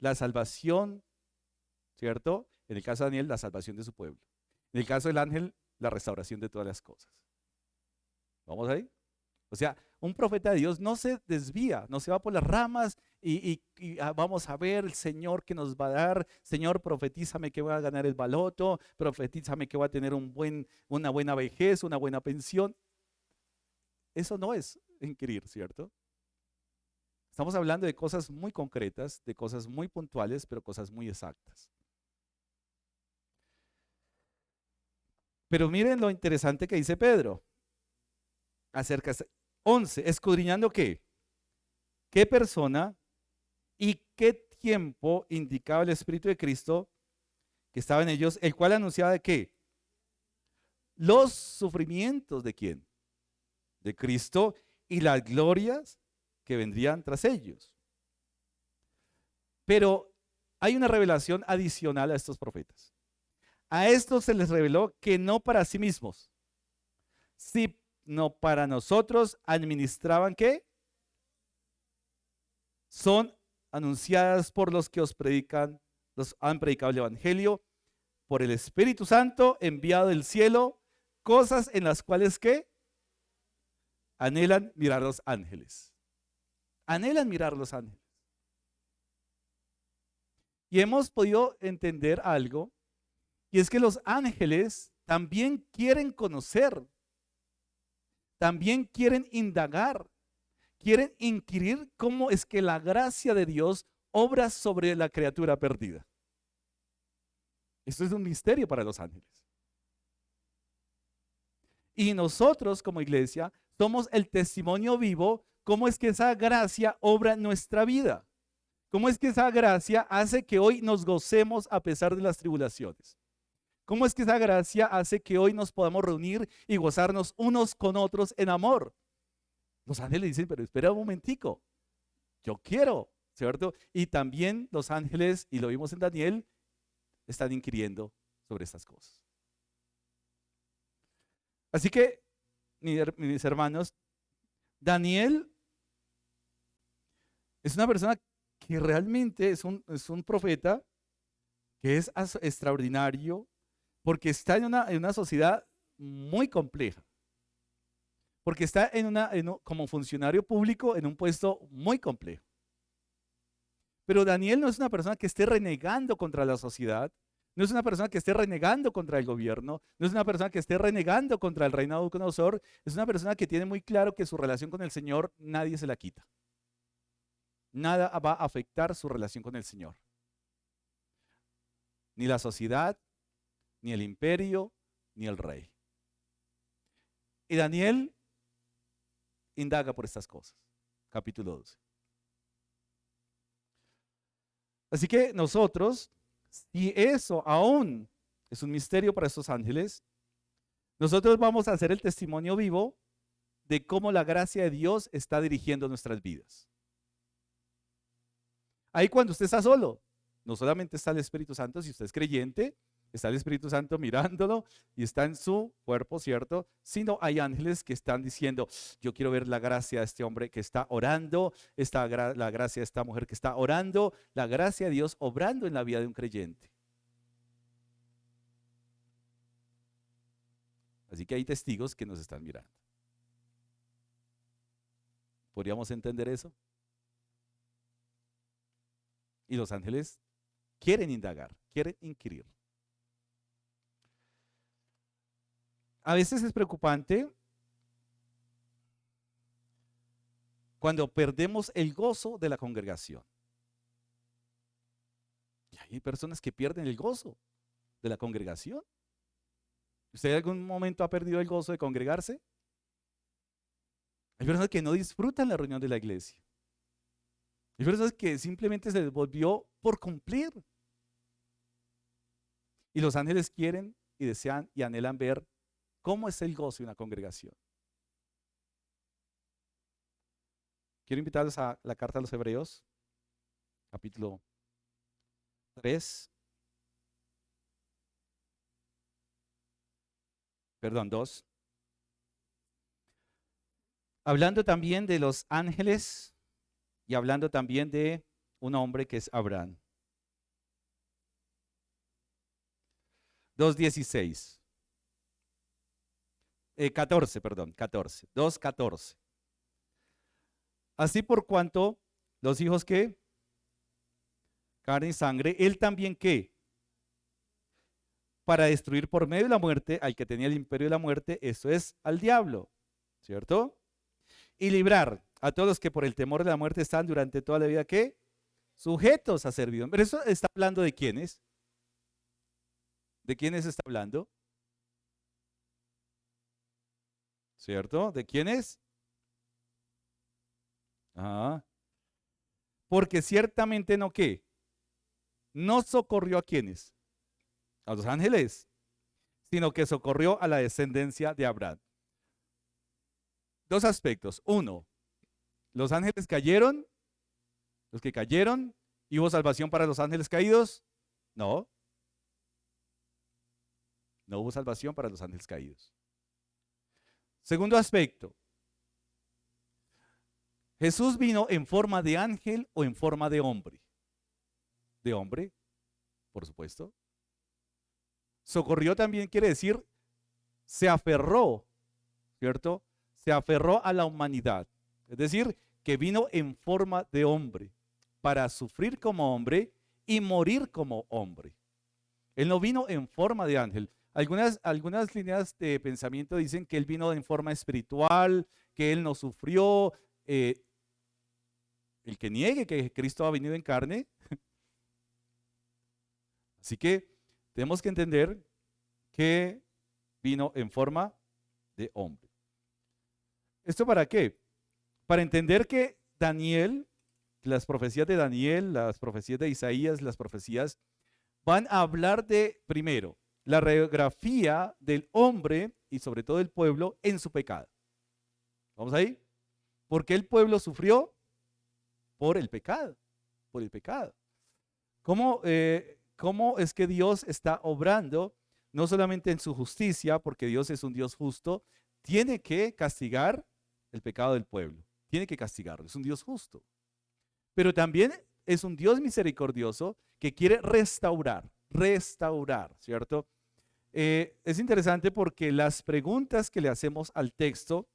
La salvación, ¿cierto? En el caso de Daniel, la salvación de su pueblo. En el caso del ángel, la restauración de todas las cosas. ¿Vamos ahí? O sea, un profeta de Dios no se desvía, no se va por las ramas y vamos a ver el Señor que nos va a dar. Señor, profetízame que voy a ganar el baloto, profetízame que voy a tener una buena vejez, una buena pensión. Eso no es inquirir, ¿cierto? Estamos hablando de cosas muy concretas, de cosas muy puntuales, pero cosas muy exactas. Pero miren lo interesante que dice Pedro. Acerca 11, escudriñando qué persona y qué tiempo indicaba el Espíritu de Cristo que estaba en ellos, el cual anunciaba de qué, los sufrimientos de quién, de Cristo y las glorias que vendrían tras ellos. Pero hay una revelación adicional a estos profetas. A estos se les reveló que no para sí mismos, sino para nosotros administraban ¿qué? Son anunciadas por los que os predican los han predicado el Evangelio por el Espíritu Santo enviado del cielo, cosas en las cuales ¿qué? Anhelan mirar los ángeles. Anhelan mirar los ángeles. Y hemos podido entender algo, y es que los ángeles también quieren conocer, también quieren indagar, quieren inquirir cómo es que la gracia de Dios obra sobre la criatura perdida. Esto es un misterio para los ángeles. Y nosotros como iglesia somos el testimonio vivo, cómo es que esa gracia obra en nuestra vida. Cómo es que esa gracia hace que hoy nos gocemos a pesar de las tribulaciones. Cómo es que esa gracia hace que hoy nos podamos reunir y gozarnos unos con otros en amor. Los ángeles dicen, pero espera un momentico, yo quiero, ¿cierto? Y también los ángeles, y lo vimos en Daniel, están inquiriendo sobre estas cosas. Así que, mis hermanos, Daniel es una persona que realmente es un profeta que es extraordinario porque está en una sociedad muy compleja. Porque está como funcionario público en un puesto muy complejo. Pero Daniel no es una persona que esté renegando contra la sociedad, no es una persona que esté renegando contra el gobierno, no es una persona que esté renegando contra el reinado de Nabucodonosor, es una persona que tiene muy claro que su relación con el Señor nadie se la quita. Nada va a afectar su relación con el Señor. Ni la sociedad, ni el imperio, ni el rey. Y Daniel indaga por estas cosas. Capítulo 12. Así que nosotros, si eso aún es un misterio para estos ángeles, nosotros vamos a hacer el testimonio vivo de cómo la gracia de Dios está dirigiendo nuestras vidas. Ahí cuando usted está solo, no solamente está el Espíritu Santo, si usted es creyente, está el Espíritu Santo mirándolo y está en su cuerpo, ¿cierto? Sino hay ángeles que están diciendo, yo quiero ver la gracia de este hombre que está orando, la gracia de esta mujer que está orando, la gracia de Dios obrando en la vida de un creyente. Así que hay testigos que nos están mirando. ¿Podríamos entender eso? Y los ángeles quieren indagar, quieren inquirir. A veces es preocupante cuando perdemos el gozo de la congregación. Y hay personas que pierden el gozo de la congregación. ¿Usted en algún momento ha perdido el gozo de congregarse? Hay personas que no disfrutan la reunión de la iglesia. Hay personas que simplemente se les volvió por cumplir. Y los ángeles quieren y desean y anhelan ver cómo es el gozo de una congregación. Quiero invitarlos a la carta a los Hebreos, capítulo 2. Hablando también de los ángeles y hablando también de un hombre que es Abraham. 2:16. 14. 2:14. Así por cuanto los hijos que carne y sangre, él también que para destruir por medio de la muerte al que tenía el imperio de la muerte, eso es al diablo, ¿cierto? Y librar a todos los que por el temor de la muerte están durante toda la vida ¿qué? Sujetos a servidumbre. Pero eso está hablando de quiénes. ¿De quiénes está hablando? ¿Cierto? ¿De quiénes? Porque ciertamente no ¿qué? No socorrió a quiénes, a los ángeles, sino que socorrió a la descendencia de Abraham. Dos aspectos. Uno, los ángeles cayeron, los que cayeron, ¿y hubo salvación para los ángeles caídos? No. No hubo salvación para los ángeles caídos. Segundo aspecto. ¿Jesús vino en forma de ángel o en forma de hombre? De hombre. por supuesto. Socorrió también quiere decir se aferró, ¿cierto? Se aferró a la humanidad. Es decir, que vino en forma de hombre para sufrir como hombre y morir como hombre. Él no vino en forma de ángel. Algunas líneas de pensamiento dicen que él vino en forma espiritual, que él no sufrió. El que niegue que Cristo ha venido en carne. Así que tenemos que entender que vino en forma de hombre. ¿Esto para qué? Para entender que Daniel, las profecías de Daniel, las profecías de Isaías, las profecías van a hablar de, primero, la radiografía del hombre y sobre todo del pueblo en su pecado. ¿Vamos ahí? ¿Por qué el pueblo sufrió? Por el pecado, por el pecado. ¿Cómo es que Dios está obrando? No solamente en su justicia, porque Dios es un Dios justo, tiene que castigar el pecado del pueblo, tiene que castigarlo, es un Dios justo. Pero también es un Dios misericordioso que quiere restaurar, ¿cierto? Es interesante porque las preguntas que le hacemos al texto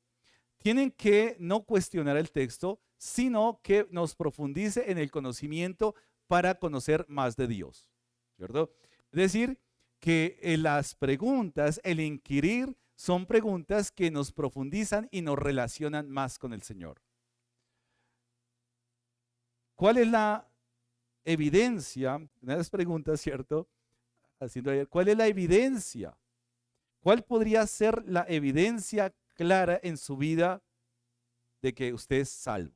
tienen que no cuestionar el texto, sino que nos profundice en el conocimiento para conocer más de Dios, ¿cierto? Es decir, que las preguntas, el inquirir, son preguntas que nos profundizan y nos relacionan más con el Señor. ¿Cuál es la evidencia? Una de las preguntas, ¿cierto? ¿Cuál es la evidencia? ¿Cuál podría ser la evidencia clara en su vida de que usted es salvo?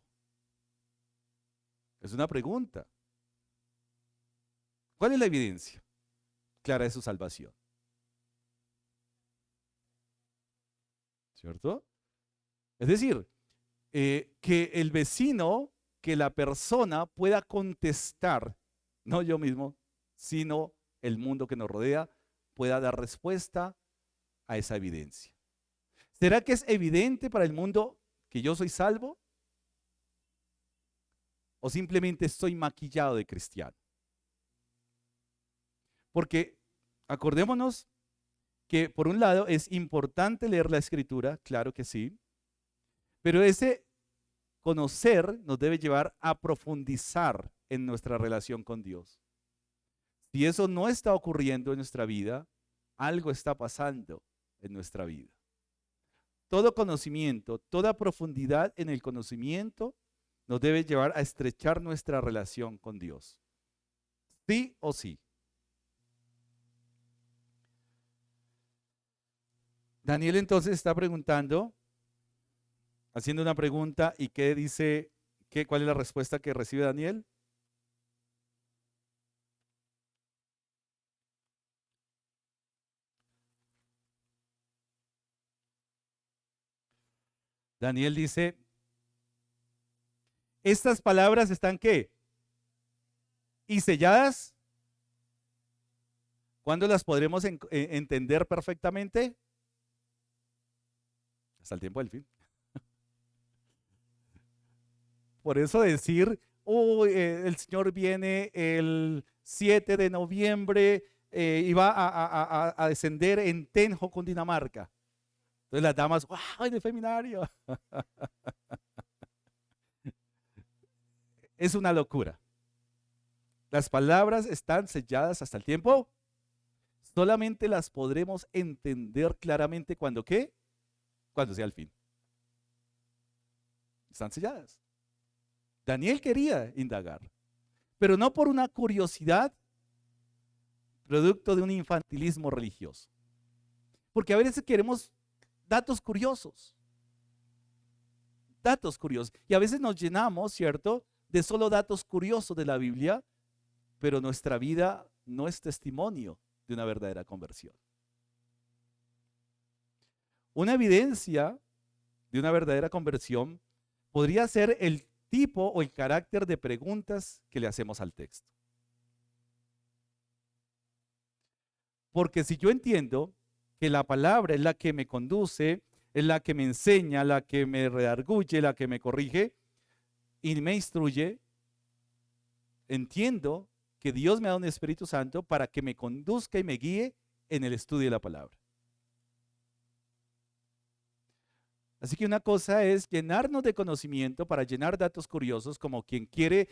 Es una pregunta. ¿Cuál es la evidencia clara de su salvación? ¿Cierto? Es decir, que el vecino, que la persona pueda contestar, no yo mismo, sino el mundo que nos rodea, pueda dar respuesta a esa evidencia. ¿Será que es evidente para el mundo que yo soy salvo? ¿O simplemente estoy maquillado de cristiano? Porque acordémonos que por un lado es importante leer la Escritura, claro que sí, pero ese conocer nos debe llevar a profundizar en nuestra relación con Dios. Si eso no está ocurriendo en nuestra vida, algo está pasando en nuestra vida. Todo conocimiento, toda profundidad en el conocimiento nos debe llevar a estrechar nuestra relación con Dios. Sí o sí. Daniel entonces está preguntando, haciendo una pregunta, ¿y qué dice? ¿Cuál es la respuesta que recibe Daniel? Daniel dice, estas palabras están ¿qué? ¿Y selladas? ¿Cuándo las podremos entender perfectamente? Hasta el tiempo del fin. Por eso decir, el Señor viene el 7 de noviembre y va a descender en Tenjo, Cundinamarca. Entonces las damas, ¡wow! ¡De seminario! Es una locura. Las palabras están selladas hasta el tiempo. Solamente las podremos entender claramente cuando ¿qué? Cuando sea el fin. Están selladas. Daniel quería indagar, pero no por una curiosidad producto de un infantilismo religioso. Porque a veces queremos datos curiosos. Datos curiosos. Y a veces nos llenamos, ¿cierto?, de solo datos curiosos de la Biblia, pero nuestra vida no es testimonio de una verdadera conversión. Una evidencia de una verdadera conversión podría ser el tipo o el carácter de preguntas que le hacemos al texto. Porque si yo entiendo que la palabra es la que me conduce, es la que me enseña, la que me redarguye, la que me corrige y me instruye, entiendo que Dios me ha dado un Espíritu Santo para que me conduzca y me guíe en el estudio de la palabra. Así que una cosa es llenarnos de conocimiento para llenar datos curiosos, como quien quiere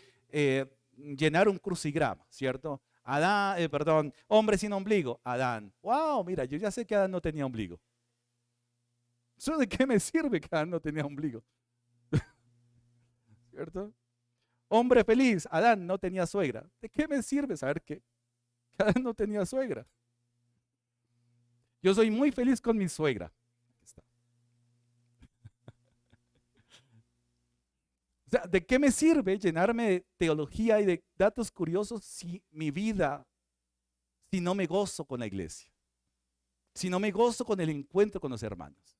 llenar un crucigrama, ¿cierto? Hombre sin ombligo, Adán. Wow, mira, yo ya sé que Adán no tenía ombligo. ¿Eso de qué me sirve que Adán no tenía ombligo? ¿Cierto? Hombre feliz, Adán no tenía suegra. ¿De qué me sirve saber que Adán no tenía suegra? Yo soy muy feliz con mi suegra. O sea, ¿de qué me sirve llenarme de teología y de datos curiosos si mi vida, si no me gozo con la iglesia? Si no me gozo con el encuentro con los hermanos.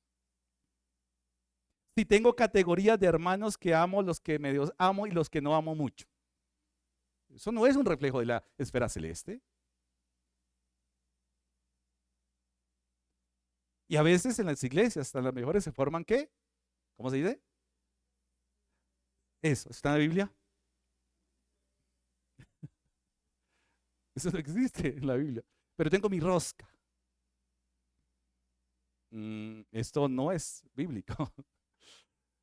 Si tengo categorías de hermanos que amo, los que medio amo y los que no amo mucho. Eso no es un reflejo de la esfera celeste. Y a veces en las iglesias, hasta las mejores, se forman ¿qué? ¿Cómo se dice? Eso, ¿está en la Biblia? Eso no existe en la Biblia. Pero tengo mi rosca. Esto no es bíblico.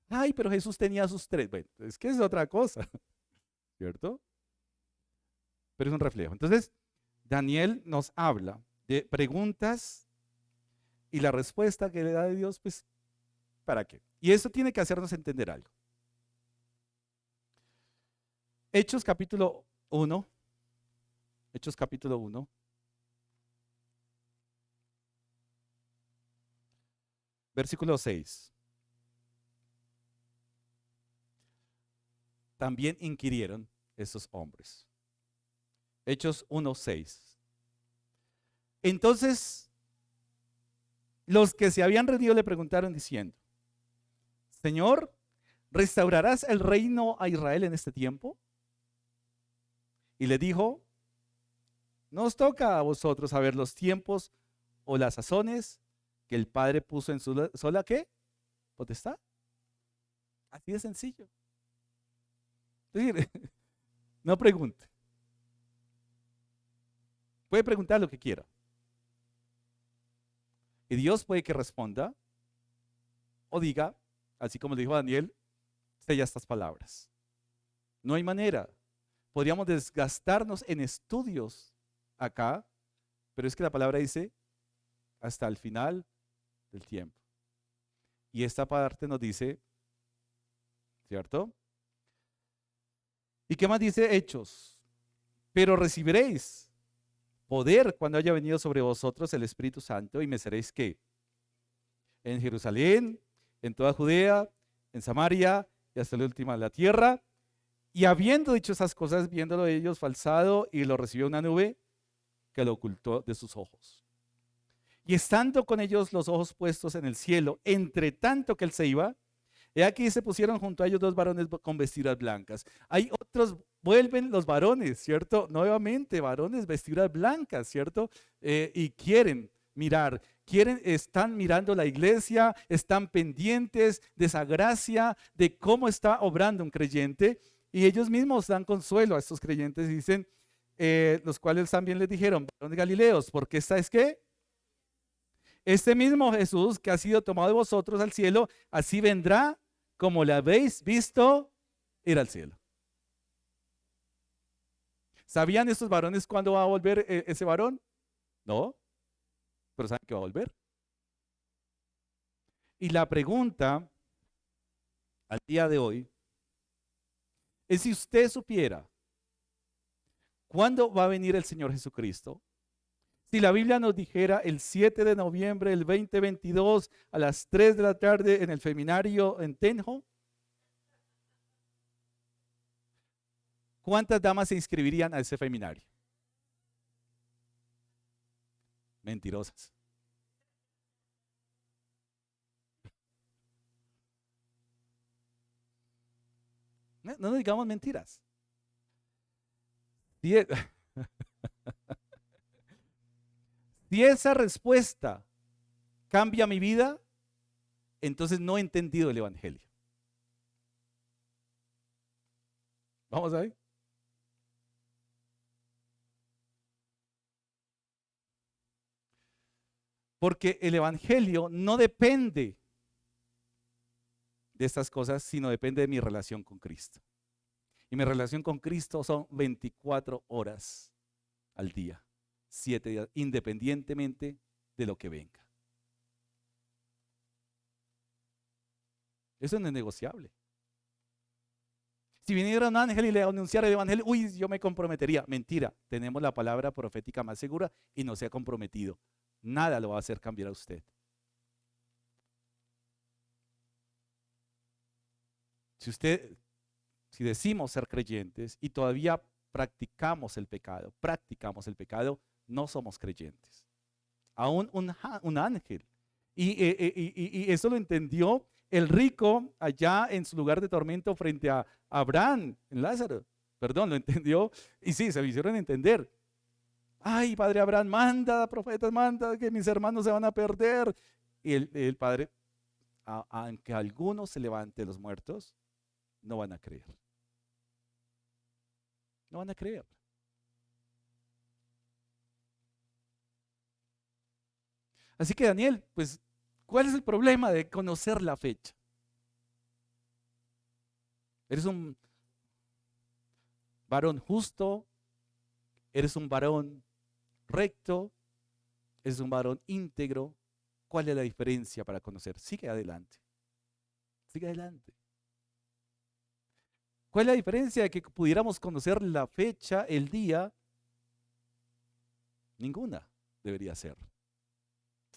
Ay, pero Jesús tenía sus tres. Bueno, es que es otra cosa, ¿cierto? Pero es un reflejo. Entonces, Daniel nos habla de preguntas y la respuesta que le da de Dios, pues, ¿para qué? Y eso tiene que hacernos entender algo. Hechos capítulo 1. Hechos capítulo 1. Versículo 6. También inquirieron esos hombres. Hechos 1:6. Entonces, los que se habían rendido le preguntaron diciendo: Señor, ¿restaurarás el reino a Israel en este tiempo? Y le dijo: no os toca a vosotros saber los tiempos o las sazones que el Padre puso en su sola ¿qué? Potestad. Así de sencillo. Es decir, no pregunte. Puede preguntar lo que quiera. Y Dios puede que responda o diga, así como le dijo a Daniel, sella estas palabras. No hay manera. Podríamos desgastarnos en estudios acá, pero es que la palabra dice hasta el final del tiempo. Y esta parte nos dice, ¿cierto? ¿Y qué más dice Hechos? Pero recibiréis poder cuando haya venido sobre vosotros el Espíritu Santo y me seréis ¿qué? En Jerusalén, en toda Judea, en Samaria y hasta la última de la tierra. Y habiendo dicho esas cosas, viéndolo ellos falsado, y lo recibió una nube que lo ocultó de sus ojos. Y estando con ellos los ojos puestos en el cielo, entre tanto que él se iba, he aquí se pusieron junto a ellos dos varones con vestiduras blancas. Hay otros, vuelven los varones, ¿cierto? Nuevamente, varones, vestiduras blancas, ¿cierto? Y quieren mirar, están mirando la iglesia, están pendientes de esa gracia, de cómo está obrando un creyente. Y ellos mismos dan consuelo a estos creyentes y dicen, los cuales también les dijeron, varones Galileos, porque ¿sabes qué? Este mismo Jesús que ha sido tomado de vosotros al cielo, así vendrá como le habéis visto ir al cielo. ¿Sabían estos varones cuándo va a volver ese varón? No, pero saben que va a volver. Y la pregunta al día de hoy es si usted supiera cuándo va a venir el Señor Jesucristo. Si la Biblia nos dijera el 7 de noviembre del 2022 a las 3 de la tarde en el Feminario en Tenjo, ¿cuántas damas se inscribirían a ese Feminario? Mentirosas. No nos digamos mentiras. Si esa respuesta cambia mi vida, entonces no he entendido el Evangelio. Vamos a ver. Porque el evangelio no depende de estas cosas, sino depende de mi relación con Cristo. Y mi relación con Cristo son 24 horas al día, 7 días, independientemente de lo que venga. Eso no es negociable. Si viniera un ángel y le anunciara el evangelio, uy, yo me comprometería. Mentira, tenemos la palabra profética más segura y no se ha comprometido. Nada lo va a hacer cambiar a usted. Si decimos ser creyentes y todavía practicamos el pecado, no somos creyentes. Aún un ángel. Y eso lo entendió el rico allá en su lugar de tormento frente a Abraham, en Lázaro. Perdón, lo entendió. Y sí, se lo hicieron entender. Ay, padre Abraham, manda, profetas, manda, que mis hermanos se van a perder. Y el padre, aunque alguno se levante de los muertos, no van a creer. No van a creer. Así que Daniel, pues, ¿cuál es el problema de conocer la fecha? Eres un varón justo, eres un varón recto, eres un varón íntegro. ¿Cuál es la diferencia para conocer? Sigue adelante. Sigue adelante. ¿Cuál es la diferencia de que pudiéramos conocer la fecha, el día? Ninguna debería ser.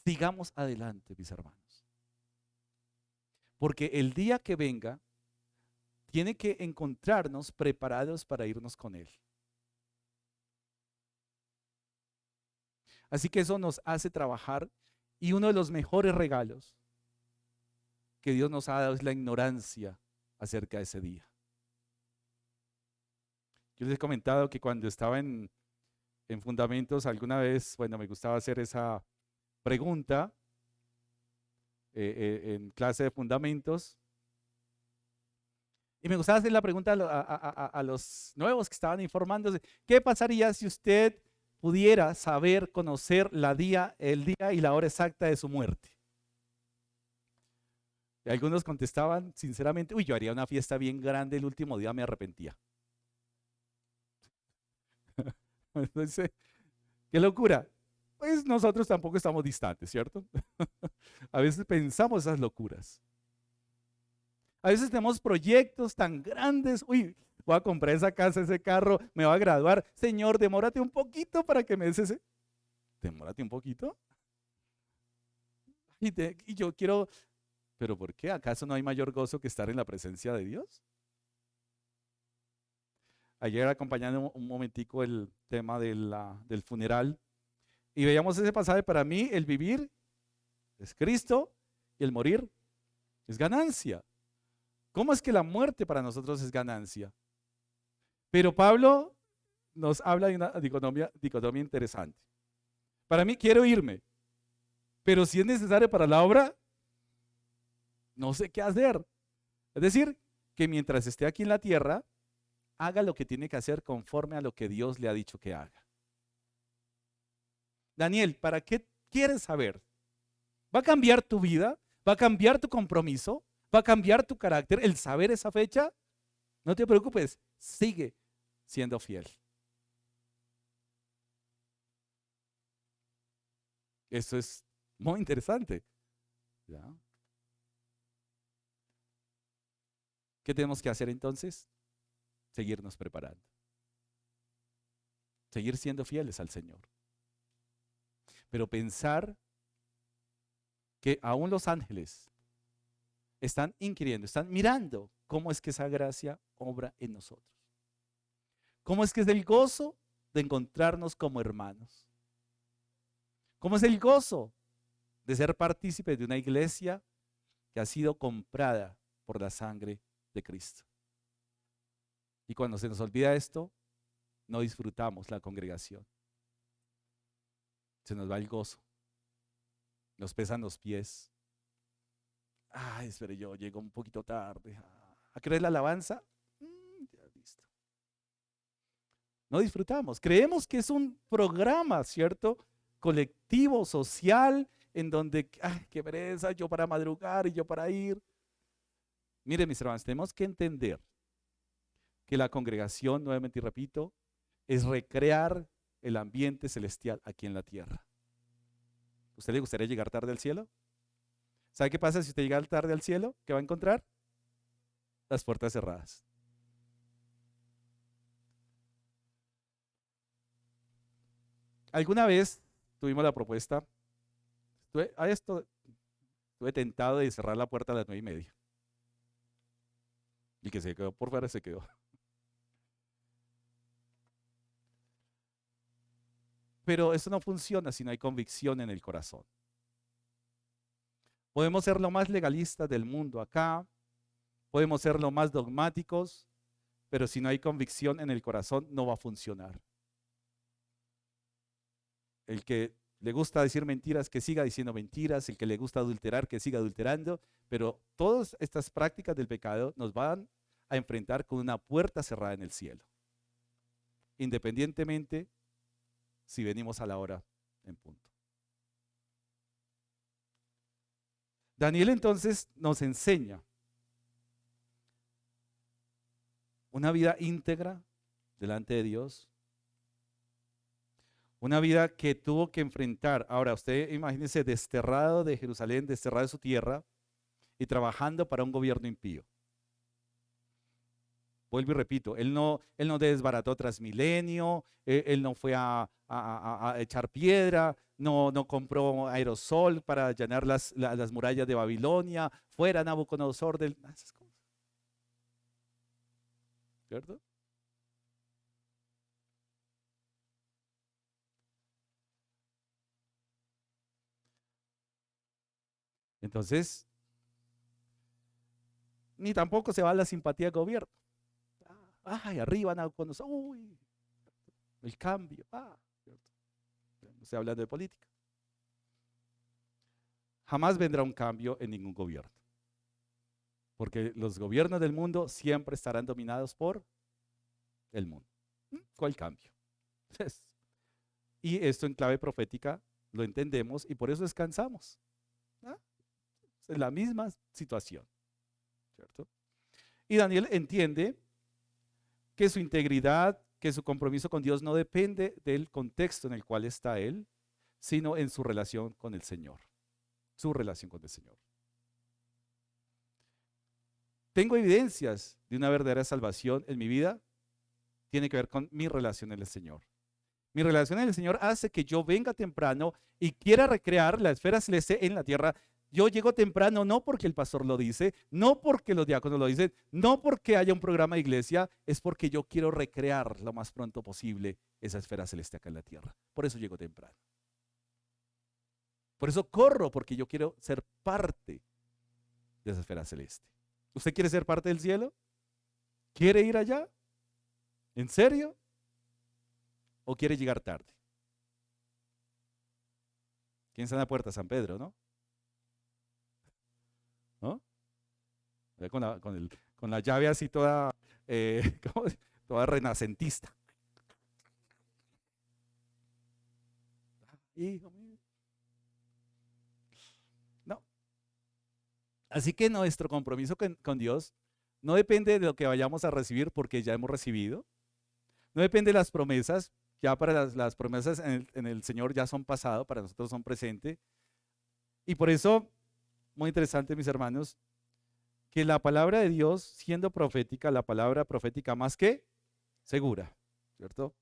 Sigamos adelante, mis hermanos. Porque el día que venga, tiene que encontrarnos preparados para irnos con Él. Así que eso nos hace trabajar, y uno de los mejores regalos que Dios nos ha dado es la ignorancia acerca de ese día. Yo les he comentado que cuando estaba en Fundamentos alguna vez, bueno, me gustaba hacer esa pregunta en clase de Fundamentos. Y me gustaba hacer la pregunta a los nuevos que estaban informándose: ¿qué pasaría si usted pudiera saber, conocer el día y la hora exacta de su muerte? Y algunos contestaban sinceramente: uy, yo haría una fiesta bien grande, el último día me arrepentía. Entonces, qué locura. Pues nosotros tampoco estamos distantes, ¿cierto? A veces pensamos esas locuras. A veces tenemos proyectos tan grandes. Uy, voy a comprar esa casa, ese carro, me va a graduar. Señor, demórate un poquito para que me des ese. ¿Demórate un poquito? Y yo quiero, ¿pero por qué? ¿Acaso no hay mayor gozo que estar en la presencia de Dios? Ayer, acompañando un momentico el tema del funeral, y veíamos ese pasaje. Para mí, el vivir es Cristo y el morir es ganancia. ¿Cómo es que la muerte para nosotros es ganancia? Pero Pablo nos habla de una dicotomía interesante. Para mí, quiero irme, pero si es necesario para la obra, no sé qué hacer. Es decir, que mientras esté aquí en la tierra, haga lo que tiene que hacer conforme a lo que Dios le ha dicho que haga. Daniel, ¿para qué quieres saber? ¿Va a cambiar tu vida? ¿Va a cambiar tu compromiso? ¿Va a cambiar tu carácter el saber esa fecha? No te preocupes, sigue siendo fiel. Eso es muy interesante. ¿Ya? ¿Qué tenemos que hacer entonces? Seguirnos preparando. Seguir siendo fieles al Señor. Pero pensar que aún los ángeles están inquiriendo, están mirando cómo es que esa gracia obra en nosotros. Cómo es que es el gozo de encontrarnos como hermanos. Cómo es el gozo de ser partícipes de una iglesia que ha sido comprada por la sangre de Cristo. Y cuando se nos olvida esto, no disfrutamos la congregación. Se nos va el gozo. Nos pesan los pies. Ay, espere, yo llego un poquito tarde. ¿A qué hora es la alabanza? Ya listo. No disfrutamos. Creemos que es un programa, ¿cierto? Colectivo, social, en donde, ¡ay, qué pereza! Yo para madrugar y yo para ir. Miren, mis hermanos, tenemos que entender que la congregación, nuevamente y repito, es recrear el ambiente celestial aquí en la tierra. ¿Usted le gustaría llegar tarde al cielo? ¿Sabe qué pasa si usted llega tarde al cielo? ¿Qué va a encontrar? Las puertas cerradas. Alguna vez tuvimos la propuesta, estuve tentado de cerrar la puerta a las 9:30. Y que se quedó por fuera, se quedó. Pero eso no funciona si no hay convicción en el corazón. Podemos ser lo más legalistas del mundo acá, podemos ser lo más dogmáticos, pero si no hay convicción en el corazón no va a funcionar. El que le gusta decir mentiras, que siga diciendo mentiras, el que le gusta adulterar, que siga adulterando, pero todas estas prácticas del pecado nos van a enfrentar con una puerta cerrada en el cielo, independientemente si venimos a la hora en punto. Daniel entonces nos enseña una vida íntegra delante de Dios, una vida que tuvo que enfrentar. Ahora, usted imagínese desterrado de Jerusalén, desterrado de su tierra y trabajando para un gobierno impío. Vuelvo y repito, él no desbarató Transmilenio, él no fue a echar piedra, no compró aerosol para allanar las murallas de Babilonia, fuera Nabucodonosor del... Esas cosas. ¿Cierto? Entonces, ni tampoco se va a la simpatía del gobierno. Ay, arriba Nabucodonosor, uy, el cambio, ¿cierto? No estoy hablando de política. Jamás vendrá un cambio en ningún gobierno, porque los gobiernos del mundo siempre estarán dominados por el mundo. ¿Cuál cambio? Y esto en clave profética lo entendemos y por eso descansamos. Es la misma situación, ¿cierto? Y Daniel entiende que su integridad, que su compromiso con Dios no depende del contexto en el cual está él, sino en su relación con el Señor. Su relación con el Señor. ¿Tengo evidencias de una verdadera salvación en mi vida? Tiene que ver con mi relación en el Señor. Mi relación en el Señor hace que yo venga temprano y quiera recrear la esfera celeste en la tierra. Yo llego temprano no porque el pastor lo dice, no porque los diáconos lo dicen, no porque haya un programa de iglesia, es porque yo quiero recrear lo más pronto posible esa esfera celeste acá en la tierra. Por eso llego temprano. Por eso corro, porque yo quiero ser parte de esa esfera celeste. ¿Usted quiere ser parte del cielo? ¿Quiere ir allá? ¿En serio? ¿O quiere llegar tarde? ¿Quién está en la puerta? San Pedro, ¿no? ¿No? Con la llave así toda, toda renacentista. Hijo mío. No. Así que nuestro compromiso con Dios no depende de lo que vayamos a recibir porque ya hemos recibido. No depende de las promesas. Ya para las promesas en el Señor ya son pasado, para nosotros son presente. Y por eso, muy interesante, mis hermanos, que la palabra de Dios, siendo profética, la palabra profética más que segura, ¿cierto?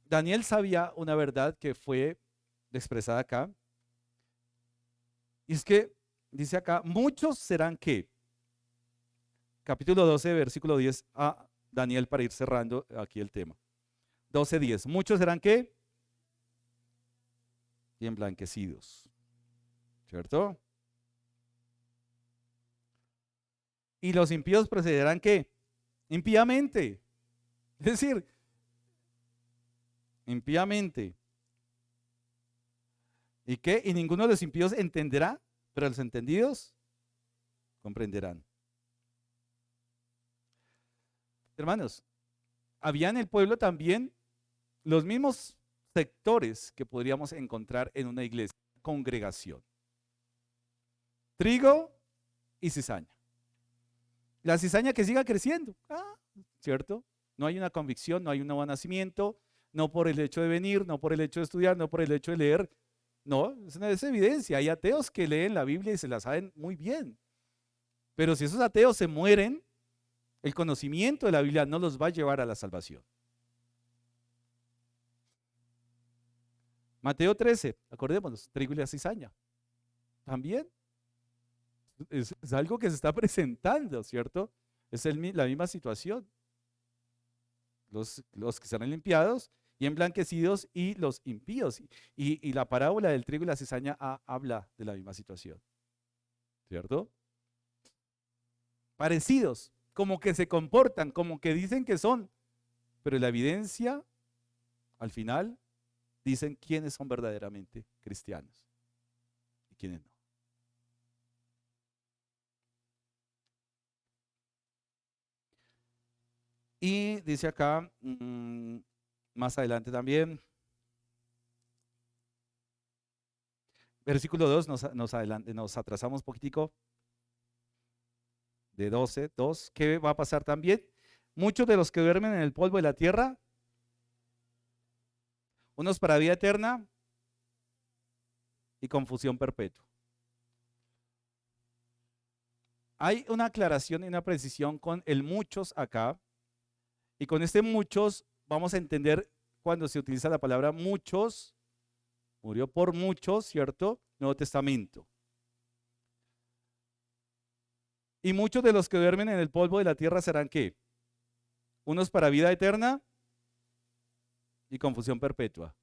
Daniel sabía una verdad que fue expresada acá, y es que dice acá, muchos serán que, capítulo 12, versículo 10 a Daniel, para ir cerrando aquí el tema. 12:10, muchos serán que y emblanquecidos, ¿cierto? Y los impíos procederán ¿qué? Impíamente. Es decir, impíamente. ¿Y qué? Y ninguno de los impíos entenderá, pero los entendidos comprenderán. Hermanos, había en el pueblo también los mismos sectores que podríamos encontrar en una iglesia, congregación. Trigo y cizaña. La cizaña que siga creciendo, ¿cierto? No hay una convicción, no hay un nuevo nacimiento, no por el hecho de venir, no por el hecho de estudiar, no por el hecho de leer. No, es evidencia. Hay ateos que leen la Biblia y se la saben muy bien. Pero si esos ateos se mueren, el conocimiento de la Biblia no los va a llevar a la salvación. Mateo 13, acordémonos, trigo y la cizaña. También es algo que se está presentando, ¿cierto? Es la misma situación. Los que serán limpiados y emblanquecidos y los impíos. Y la parábola del trigo y la cizaña habla de la misma situación, ¿cierto? Parecidos, como que se comportan, como que dicen que son, pero la evidencia, al final, dicen quiénes son verdaderamente cristianos y quiénes no. Y dice acá, más adelante también, versículo 2, nos atrasamos un poquitico, de 12, 2, ¿qué va a pasar también? Muchos de los que duermen en el polvo de la tierra, unos para vida eterna y confusión perpetua. Hay una aclaración y una precisión con el muchos acá, y con este muchos vamos a entender cuando se utiliza la palabra muchos, murió por muchos, ¿cierto? Nuevo Testamento. Y muchos de los que duermen en el polvo de la tierra serán ¿qué? Unos para vida eterna y confusión perpetua.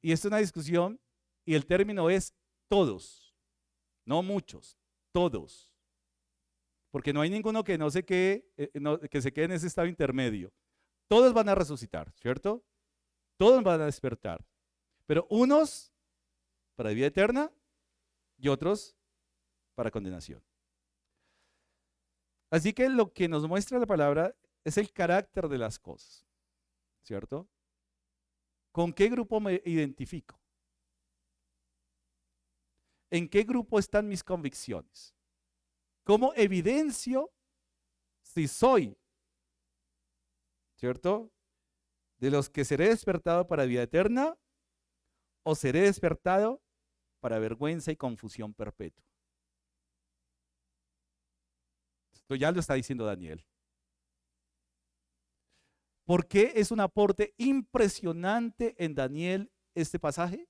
Y esta es una discusión y el término es todos, no muchos, todos. Porque no hay ninguno que no se quede, que se quede en ese estado intermedio. Todos van a resucitar, ¿cierto? Todos van a despertar. Pero unos para vida eterna y otros para condenación. Así que lo que nos muestra la palabra es el carácter de las cosas, ¿cierto? ¿Con qué grupo me identifico? ¿En qué grupo están mis convicciones? ¿Cómo evidencio si soy, ¿cierto?, de los que seré despertado para vida eterna o seré despertado para vergüenza y confusión perpetua? Esto ya lo está diciendo Daniel. ¿Por qué es un aporte impresionante en Daniel este pasaje?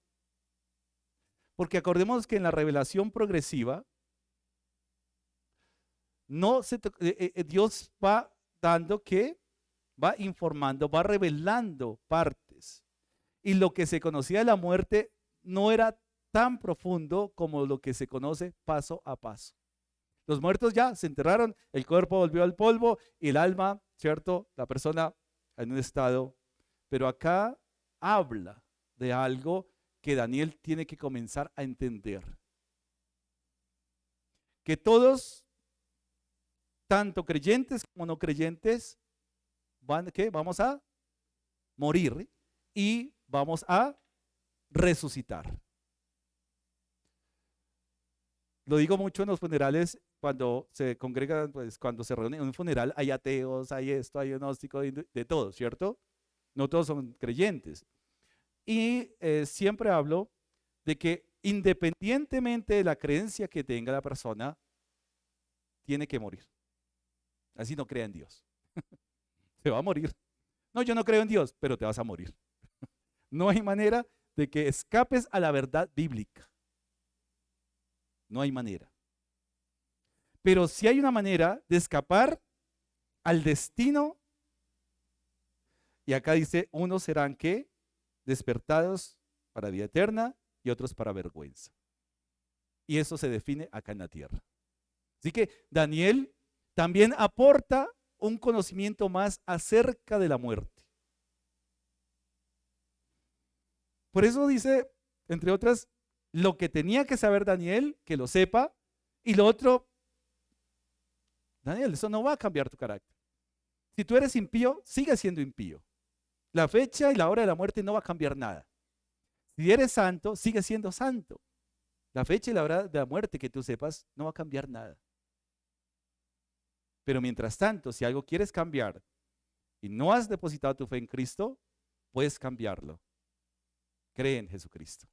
Porque acordémonos que en la revelación progresiva, Dios va dando que, va informando, va revelando partes. Y lo que se conocía de la muerte no era tan profundo como lo que se conoce paso a paso. Los muertos ya se enterraron, el cuerpo volvió al polvo y el alma, ¿cierto? La persona en un estado. Pero acá habla de algo que Daniel tiene que comenzar a entender. Que todos, tanto creyentes como no creyentes, vamos a morir y vamos a resucitar. Lo digo mucho en los funerales, cuando se congregan, pues cuando se reúnen en un funeral, hay ateos, hay esto, hay agnósticos, de todo, ¿cierto? No todos son creyentes. Y siempre hablo de que independientemente de la creencia que tenga la persona, tiene que morir. Así no crea en Dios. Se va a morir. No, yo no creo en Dios, pero te vas a morir. No hay manera de que escapes a la verdad bíblica. No hay manera. Pero sí hay una manera de escapar al destino. Y acá dice, unos serán ¿qué? Despertados para vida eterna y otros para vergüenza. Y eso se define acá en la tierra. Así que Daniel también aporta un conocimiento más acerca de la muerte. Por eso dice, entre otras, lo que tenía que saber Daniel, que lo sepa, y lo otro, Daniel, eso no va a cambiar tu carácter. Si tú eres impío, sigue siendo impío. La fecha y la hora de la muerte no va a cambiar nada. Si eres santo, sigue siendo santo. La fecha y la hora de la muerte que tú sepas no va a cambiar nada. Pero mientras tanto, si algo quieres cambiar y no has depositado tu fe en Cristo, puedes cambiarlo. Cree en Jesucristo.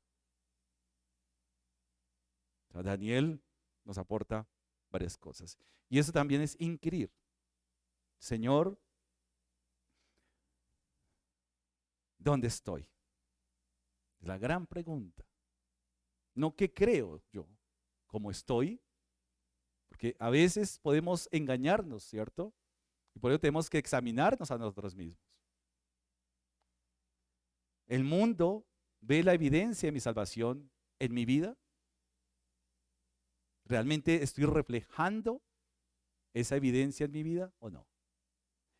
O sea, Daniel nos aporta varias cosas. Y eso también es inquirir. Señor, ¿dónde estoy? Es la gran pregunta. No qué creo yo, cómo estoy, porque a veces podemos engañarnos, ¿cierto? Y por ello tenemos que examinarnos a nosotros mismos. El mundo ve la evidencia de mi salvación en mi vida. ¿Realmente estoy reflejando esa evidencia en mi vida o no?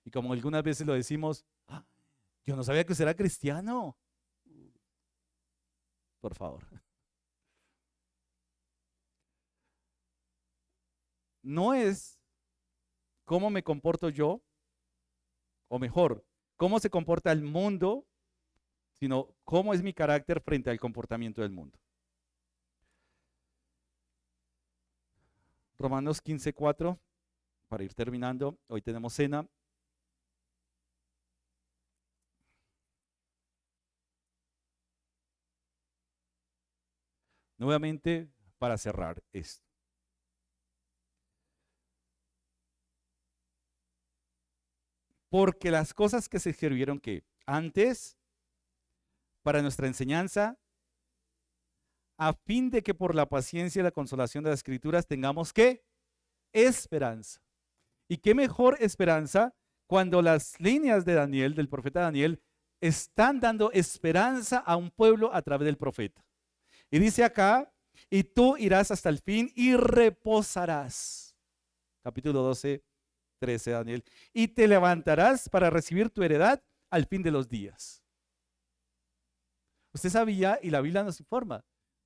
Y como algunas veces lo decimos, yo no sabía que usted era cristiano. Por favor. No es cómo me comporto yo, o mejor, cómo se comporta el mundo, sino cómo es mi carácter frente al comportamiento del mundo. Romanos 15:4, para ir terminando, hoy tenemos cena. Nuevamente, para cerrar esto. Porque las cosas que se escribieron que antes, para nuestra enseñanza, a fin de que por la paciencia y la consolación de las Escrituras tengamos ¿qué? Esperanza. ¿Y qué mejor esperanza cuando las líneas de Daniel, del profeta Daniel, están dando esperanza a un pueblo a través del profeta? Y dice acá, y tú irás hasta el fin y reposarás. Capítulo 12, 13, Daniel. Y te levantarás para recibir tu heredad al fin de los días. Usted sabía, y la Biblia nos informa,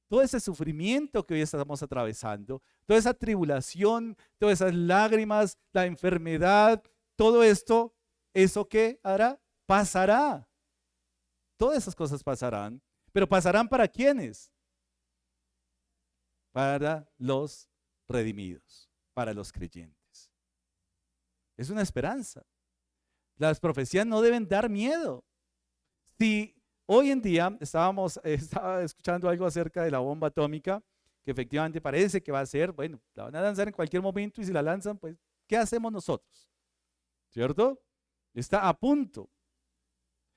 todo ese sufrimiento que hoy estamos atravesando, toda esa tribulación, todas esas lágrimas, la enfermedad, todo esto, ¿eso qué hará? Pasará. Todas esas cosas pasarán, pero ¿pasarán para quiénes? Para los redimidos, para los creyentes. Es una esperanza. Las profecías no deben dar miedo. Si hoy en día estaba escuchando algo acerca de la bomba atómica, que efectivamente parece que va a ser, bueno, la van a lanzar en cualquier momento y si la lanzan, pues, ¿qué hacemos nosotros? ¿Cierto? Está a punto.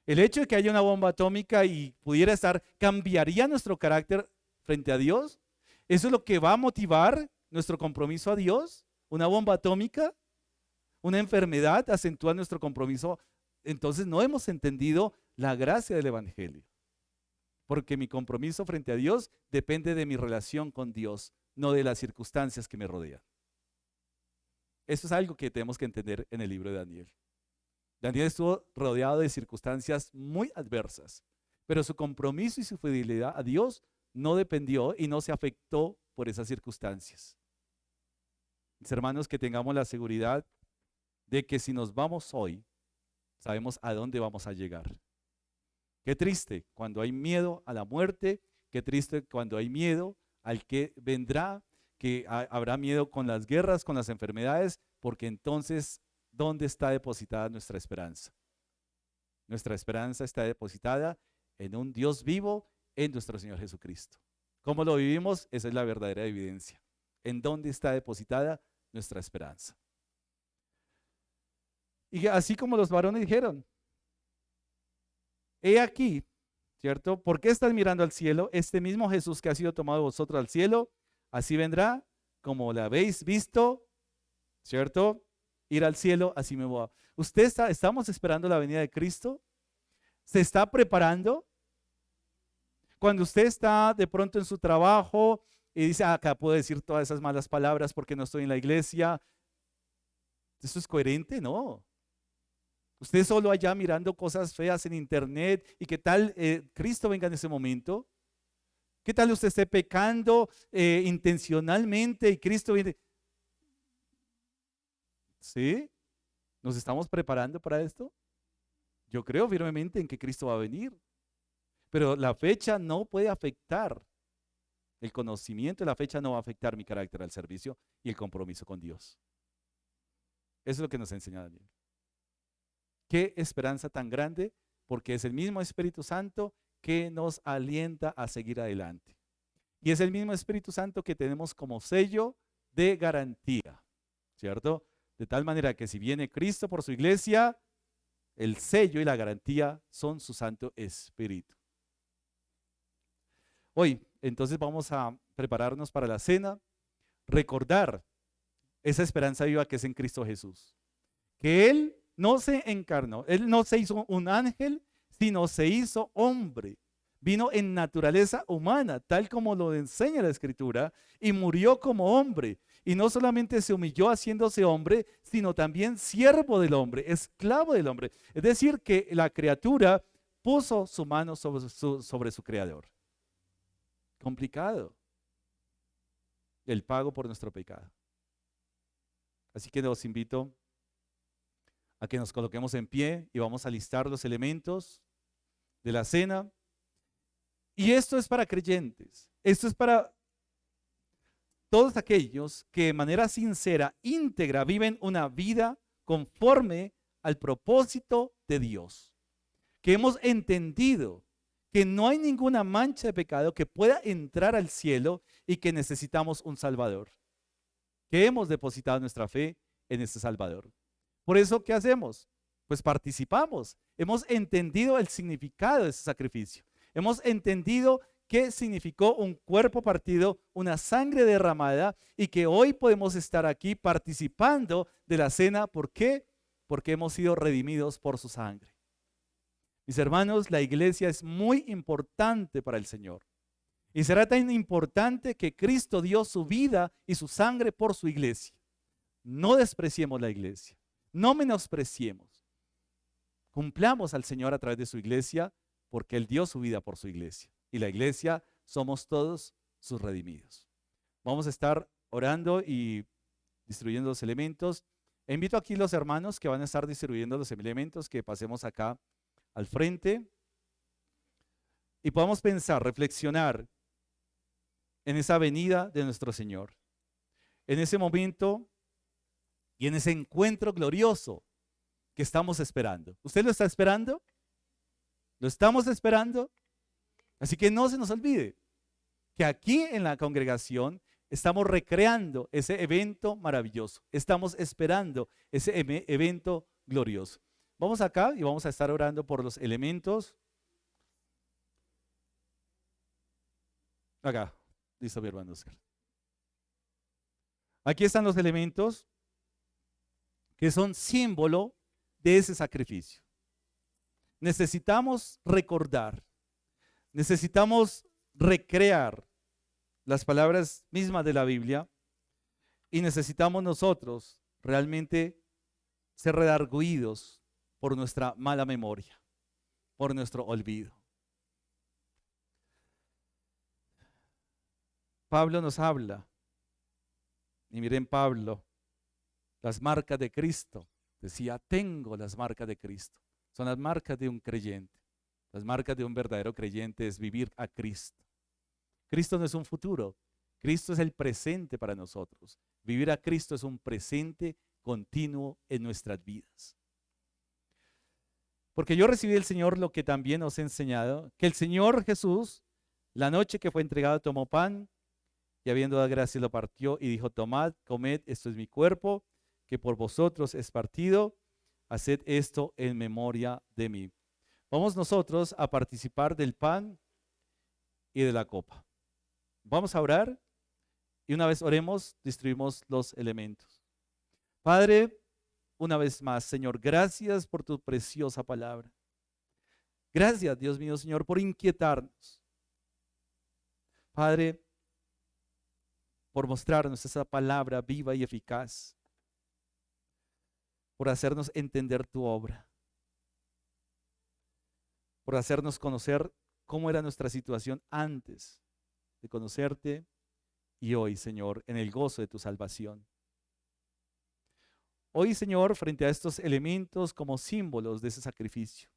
El hecho de que haya una bomba atómica y pudiera estar, ¿cambiaría nuestro carácter frente a Dios? ¿Eso es lo que va a motivar nuestro compromiso a Dios? ¿Una bomba atómica? ¿Una enfermedad acentúa nuestro compromiso? Entonces no hemos entendido la gracia del Evangelio. Porque mi compromiso frente a Dios depende de mi relación con Dios, no de las circunstancias que me rodean. Eso es algo que tenemos que entender en el libro de Daniel. Daniel estuvo rodeado de circunstancias muy adversas, pero su compromiso y su fidelidad a Dios no dependió y no se afectó por esas circunstancias. Mis hermanos, que tengamos la seguridad de que si nos vamos hoy, sabemos a dónde vamos a llegar. Qué triste cuando hay miedo a la muerte, qué triste cuando hay miedo al que vendrá, que habrá miedo con las guerras, con las enfermedades, porque entonces, ¿dónde está depositada nuestra esperanza? Nuestra esperanza está depositada en un Dios vivo, en nuestro Señor Jesucristo. ¿Cómo lo vivimos? Esa es la verdadera evidencia. ¿En dónde está depositada nuestra esperanza? Y así como los varones dijeron, he aquí, ¿cierto? ¿Por qué estás mirando al cielo? Este mismo Jesús que ha sido tomado de vosotros al cielo, así vendrá, como la habéis visto, ¿cierto? Ir al cielo, así me voy. ¿Estamos esperando la venida de Cristo? ¿Se está preparando? Cuando usted está de pronto en su trabajo y dice, acá puedo decir todas esas malas palabras porque no estoy en la iglesia, ¿eso es coherente? No. Usted solo allá mirando cosas feas en internet y qué tal Cristo venga en ese momento. ¿Qué tal usted esté pecando intencionalmente y Cristo viene? ¿Sí? ¿Nos estamos preparando para esto? Yo creo firmemente en que Cristo va a venir, pero la fecha no puede afectar. El conocimiento de la fecha no va a afectar mi carácter al servicio y el compromiso con Dios. Eso es lo que nos enseña Daniel. Qué esperanza tan grande, porque es el mismo Espíritu Santo que nos alienta a seguir adelante. Y es el mismo Espíritu Santo que tenemos como sello de garantía, ¿cierto? De tal manera que si viene Cristo por su iglesia, el sello y la garantía son su Santo Espíritu. Hoy, entonces, vamos a prepararnos para la cena, recordar esa esperanza viva que es en Cristo Jesús. Que Él no se encarnó, Él no se hizo un ángel, sino se hizo hombre. Vino en naturaleza humana, tal como lo enseña la Escritura, y murió como hombre. Y no solamente se humilló haciéndose hombre, sino también siervo del hombre, esclavo del hombre. Es decir, que la criatura puso su mano sobre su creador. Complicado. El pago por nuestro pecado. Así que los invito a que nos coloquemos en pie y vamos a listar los elementos de la cena. Y esto es para creyentes. Esto es para todos aquellos que de manera sincera, íntegra, viven una vida conforme al propósito de Dios. Que hemos entendido que no hay ninguna mancha de pecado que pueda entrar al cielo y que necesitamos un Salvador. Que hemos depositado nuestra fe en este Salvador. Por eso, ¿qué hacemos? Pues participamos. Hemos entendido el significado de ese sacrificio. Hemos entendido qué significó un cuerpo partido, una sangre derramada, y que hoy podemos estar aquí participando de la cena. ¿Por qué? Porque hemos sido redimidos por su sangre. Mis hermanos, la iglesia es muy importante para el Señor. Y será tan importante que Cristo dio su vida y su sangre por su iglesia. No despreciemos la iglesia. No menospreciemos. Cumplamos al Señor a través de su iglesia, porque Él dio su vida por su iglesia. Y la iglesia somos todos sus redimidos. Vamos a estar orando y distribuyendo los elementos. E invito aquí a los hermanos que van a estar distribuyendo los elementos, que pasemos acá al frente y podamos pensar, reflexionar en esa venida de nuestro Señor, en ese momento y en ese encuentro glorioso que estamos esperando. ¿Usted lo está esperando? ¿Lo estamos esperando? Así que no se nos olvide que aquí en la congregación estamos recreando ese evento maravilloso. Estamos esperando ese evento glorioso. Vamos acá y vamos a estar orando por los elementos. Acá, listo mi hermano Oscar. Aquí están los elementos que son símbolo de ese sacrificio. Necesitamos recordar, necesitamos recrear las palabras mismas de la Biblia y necesitamos nosotros realmente ser redarguidos por nuestra mala memoria, por nuestro olvido. Pablo nos habla, y miren Pablo, las marcas de Cristo. Decía, tengo las marcas de Cristo. Son las marcas de un creyente. Las marcas de un verdadero creyente es vivir a Cristo. Cristo no es un futuro, Cristo es el presente para nosotros. Vivir a Cristo es un presente continuo en nuestras vidas. Porque yo recibí del Señor lo que también os he enseñado, que el Señor Jesús, la noche que fue entregado, tomó pan y habiendo dado gracias lo partió y dijo, tomad, comed, esto es mi cuerpo, que por vosotros es partido, haced esto en memoria de mí. Vamos nosotros a participar del pan y de la copa. Vamos a orar y una vez oremos, distribuimos los elementos. Padre, una vez más, Señor, gracias por tu preciosa palabra. Gracias, Dios mío, Señor, por inquietarnos. Padre, por mostrarnos esa palabra viva y eficaz. Por hacernos entender tu obra. Por hacernos conocer cómo era nuestra situación antes de conocerte y hoy, Señor, en el gozo de tu salvación. Hoy, Señor, frente a estos elementos como símbolos de ese sacrificio,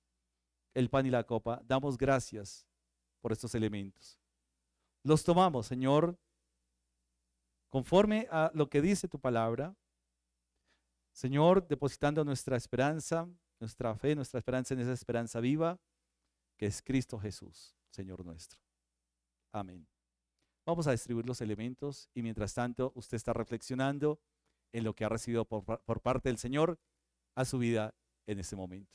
el pan y la copa, damos gracias por estos elementos. Los tomamos, Señor, conforme a lo que dice tu palabra. Señor, depositando nuestra esperanza, nuestra fe, nuestra esperanza en esa esperanza viva, que es Cristo Jesús, Señor nuestro. Amén. Vamos a distribuir los elementos y mientras tanto usted está reflexionando en lo que ha recibido por parte del Señor a su vida en este momento.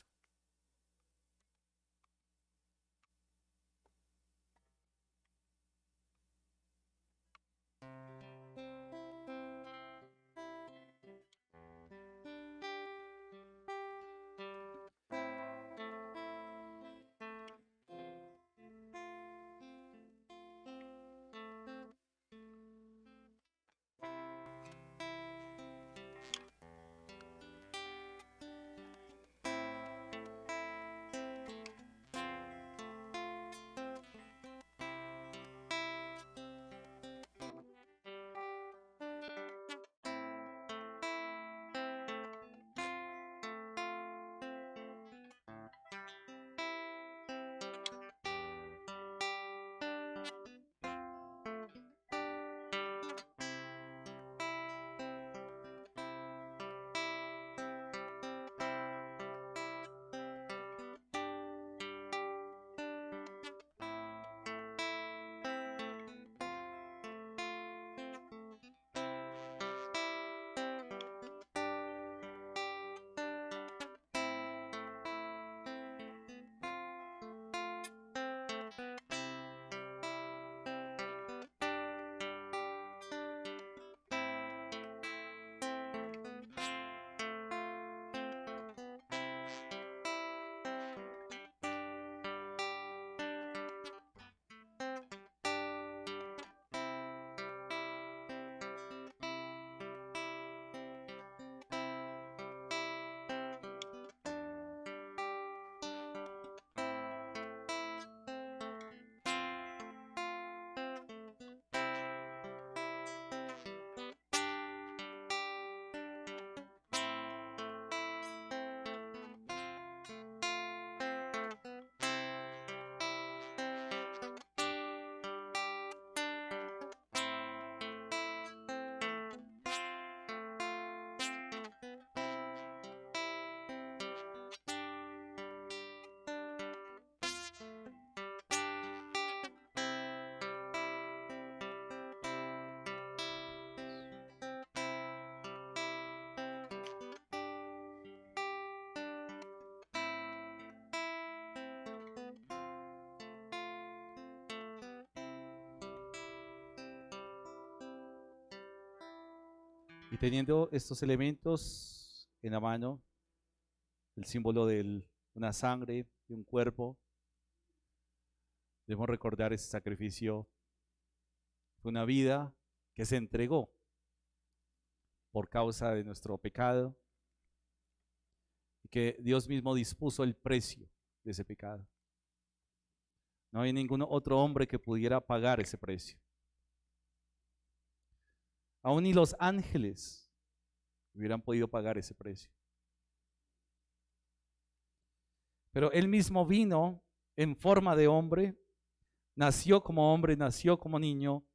Y teniendo estos elementos en la mano, el símbolo de una sangre, de un cuerpo, debemos recordar ese sacrificio. Fue una vida que se entregó por causa de nuestro pecado y que Dios mismo dispuso el precio de ese pecado. No hay ningún otro hombre que pudiera pagar ese precio. Aún ni los ángeles hubieran podido pagar ese precio. Pero Él mismo vino en forma de hombre, nació como niño,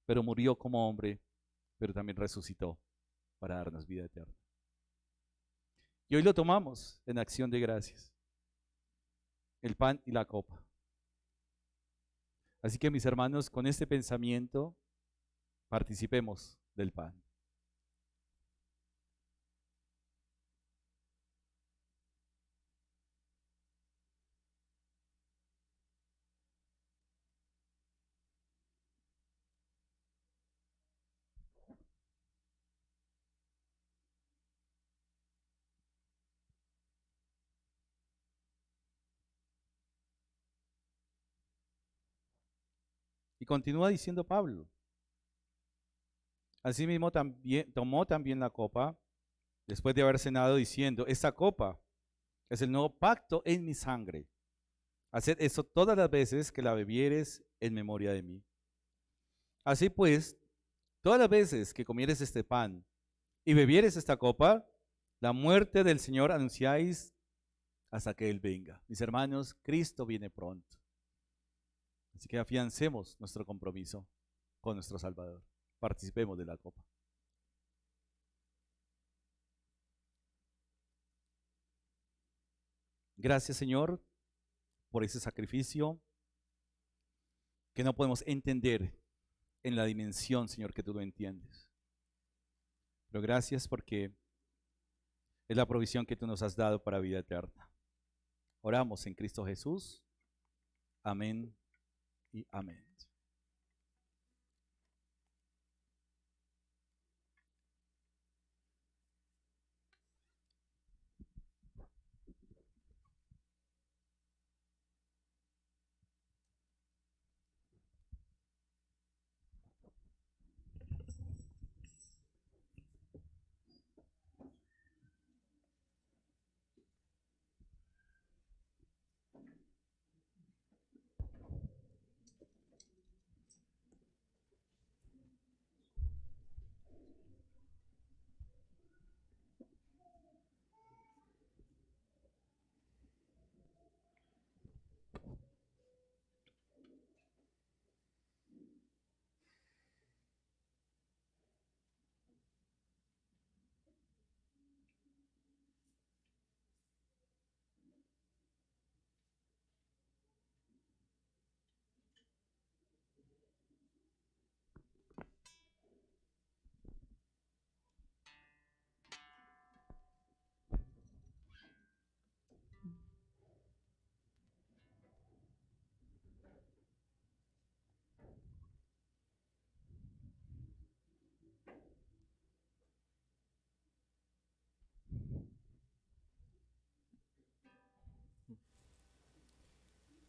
pero murió como hombre, pero también resucitó para darnos vida eterna. Y hoy lo tomamos en acción de gracias, el pan y la copa. Así que mis hermanos, con este pensamiento, participemos del pan. Y continúa diciendo Pablo. Asimismo tomó también la copa, después de haber cenado, diciendo: esta copa es el nuevo pacto en mi sangre. Haced eso todas las veces que la bebieres en memoria de mí. Así pues, todas las veces que comieres este pan y bebieres esta copa, la muerte del Señor anunciáis hasta que Él venga. Mis hermanos, Cristo viene pronto. Así que afiancemos nuestro compromiso con nuestro Salvador. Participemos de la copa. Gracias, Señor, por ese sacrificio que no podemos entender en la dimensión, Señor, que tú lo entiendes. Pero gracias porque es la provisión que tú nos has dado para vida eterna. Oramos en Cristo Jesús. Amén y amén.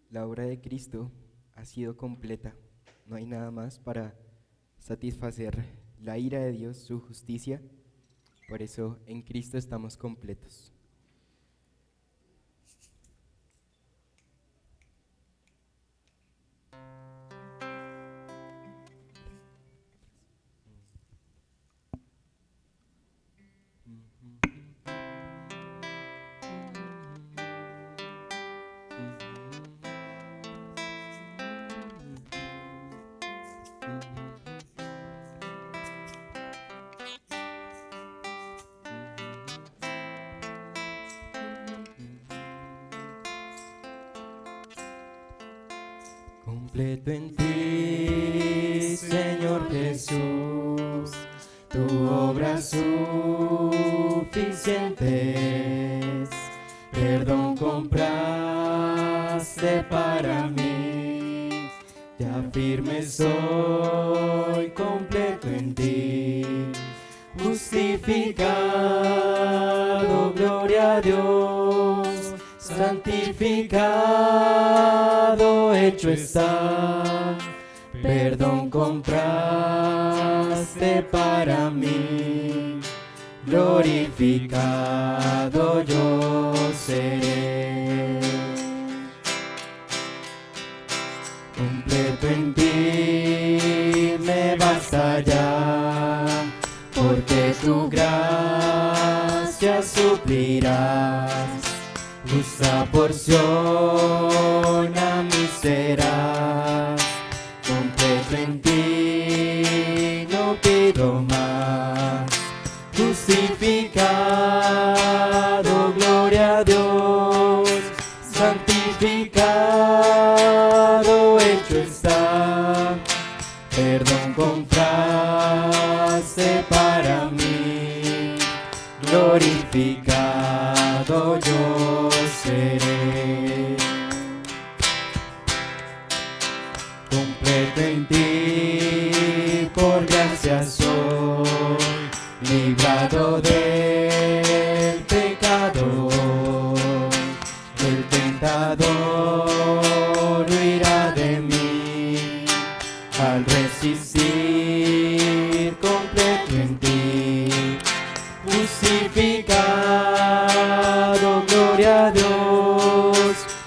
La obra de Cristo ha sido completa. No hay nada más para satisfacer la ira de Dios, su justicia. Por eso en Cristo estamos completos. Completo en ti, Señor Jesús, tu obra suficiente es. Perdón compraste para mí, ya firme soy, completo en ti. Justificado, gloria a Dios, santificado, hecho está. Perdón compraste para mí, glorificado yo seré. Completo en ti me basta ya, porque tu gracia suplirás. Justa porción a mí serás. Completo en ti, no pido más. Justificado, gloria a Dios. Santificado, hecho está. Perdón compraste para mí. Glorificado yo seré. Completo en ti, por gracia soy, librado del pecado. El tentador huirá de mí al resistir. Completo en ti, justificado, gloria a Dios,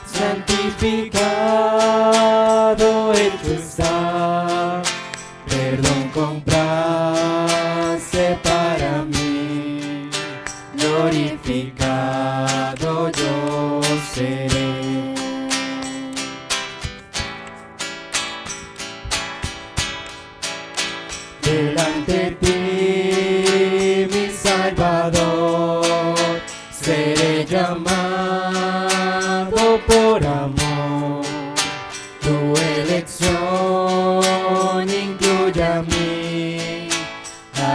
santificado, hecho está. Perdón compraste para mí,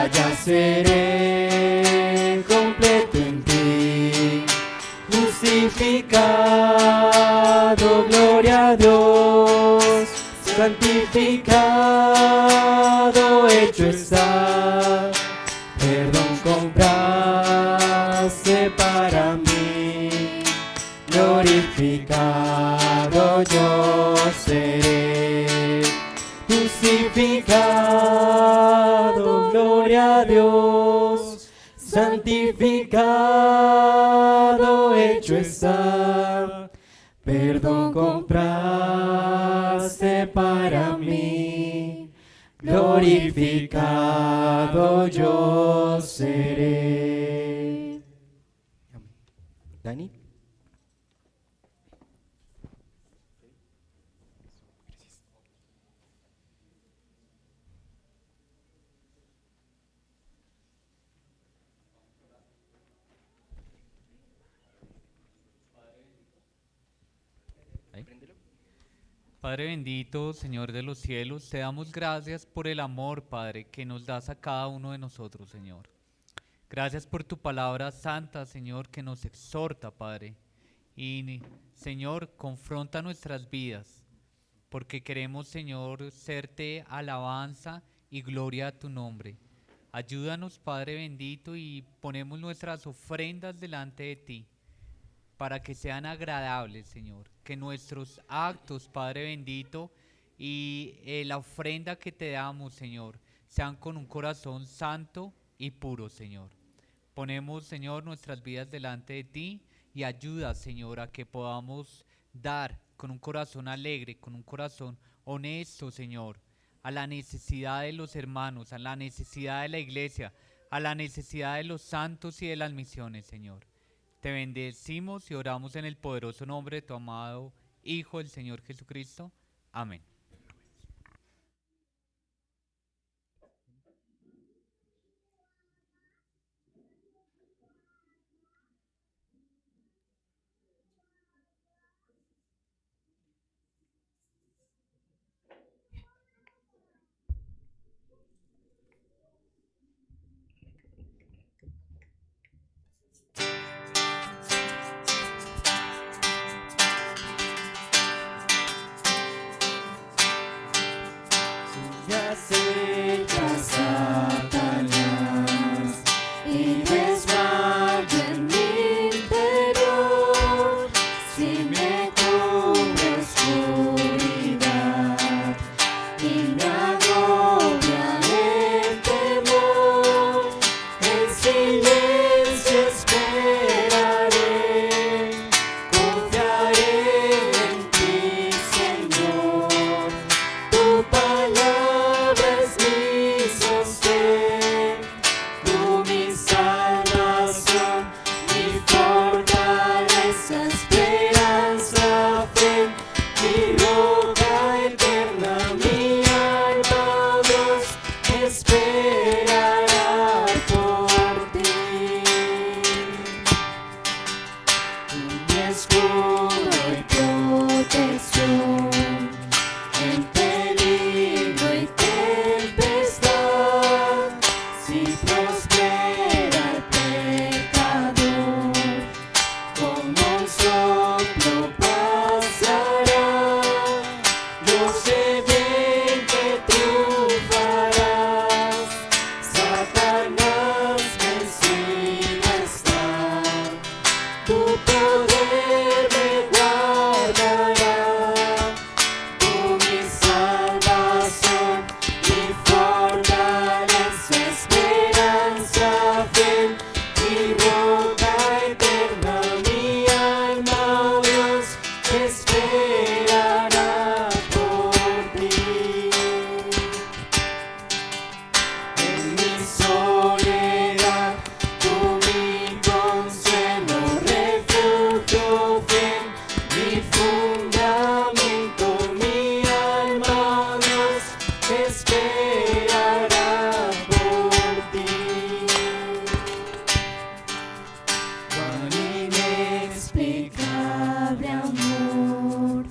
allá seré completo en ti, justificado, gloria a Dios, santificado, hecho está, perdón compraste para mí, glorificado yo seré, justificado, gloria a Dios, santificado, hecho está, perdón compraste para mí, glorificado yo seré. Dani. Padre bendito, Señor de los cielos, te damos gracias por el amor, Padre, que nos das a cada uno de nosotros, Señor. Gracias por tu palabra santa, Señor, que nos exhorta, Padre. Y, Señor, confronta nuestras vidas, porque queremos, Señor, serte alabanza y gloria a tu nombre. Ayúdanos, Padre bendito, y ponemos nuestras ofrendas delante de ti, para que sean agradables, Señor. Que nuestros actos, Padre bendito, y la ofrenda que te damos, Señor, sean con un corazón santo y puro, Señor. Ponemos, Señor, nuestras vidas delante de ti y ayuda, Señor, a que podamos dar con un corazón alegre, con un corazón honesto, Señor, a la necesidad de los hermanos, a la necesidad de la iglesia, a la necesidad de los santos y de las misiones, Señor. Te bendecimos y oramos en el poderoso nombre de tu amado Hijo, el Señor Jesucristo. Amén. Me acechas, Satanás, y resguardo en mi interior, si me cubre oscuridad y me agobia el temor, en silencio esperaré, confiaré en ti, Señor. Tu palabra es mi sostén, tú mi salvación, mi fortaleza, esperanza, fe, mi roca eterna, mi alma, Dios, esperará por ti. Tú mi escudo y protección, en peligro y tempestad, si prospera el pecador, como un soplo pasará. Yo sé bien que triunfarás, Satanás vencido está. Tu poder me guardará, tú mi salvación, mi fortaleza, esperanza, fe, mi roca eterna, mi alma, Dios, esperará por ti. En mi soledad, tú mi consuelo, refugio fiel, mi fundamento, mi alma, Dios, esperará por ti. Cuán inexplicable amor,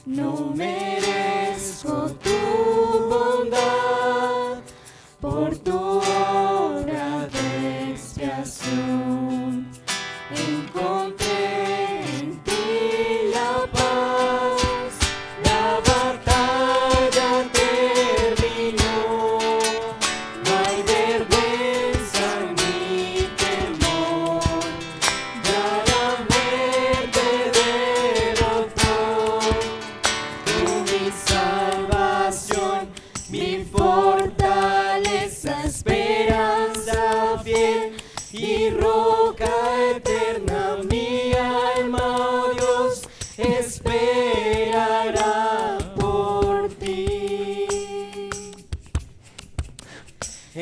no merezco tu bondad, por tu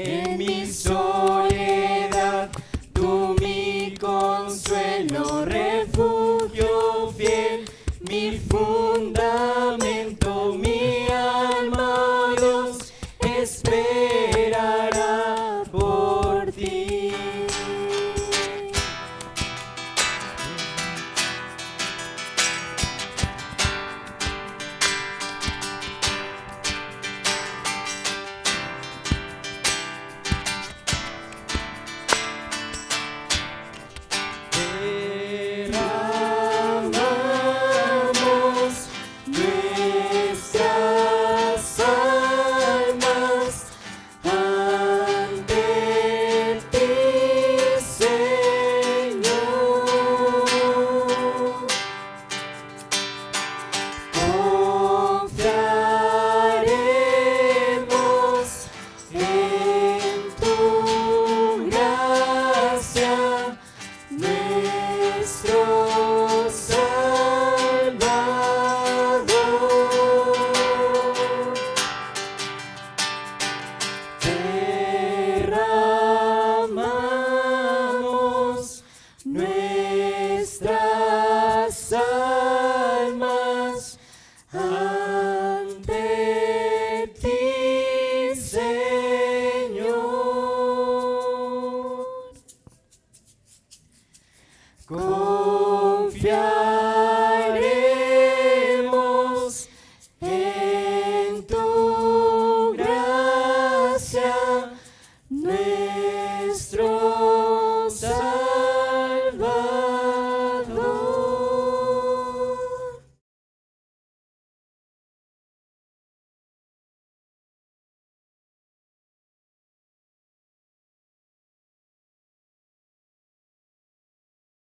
en mis ojos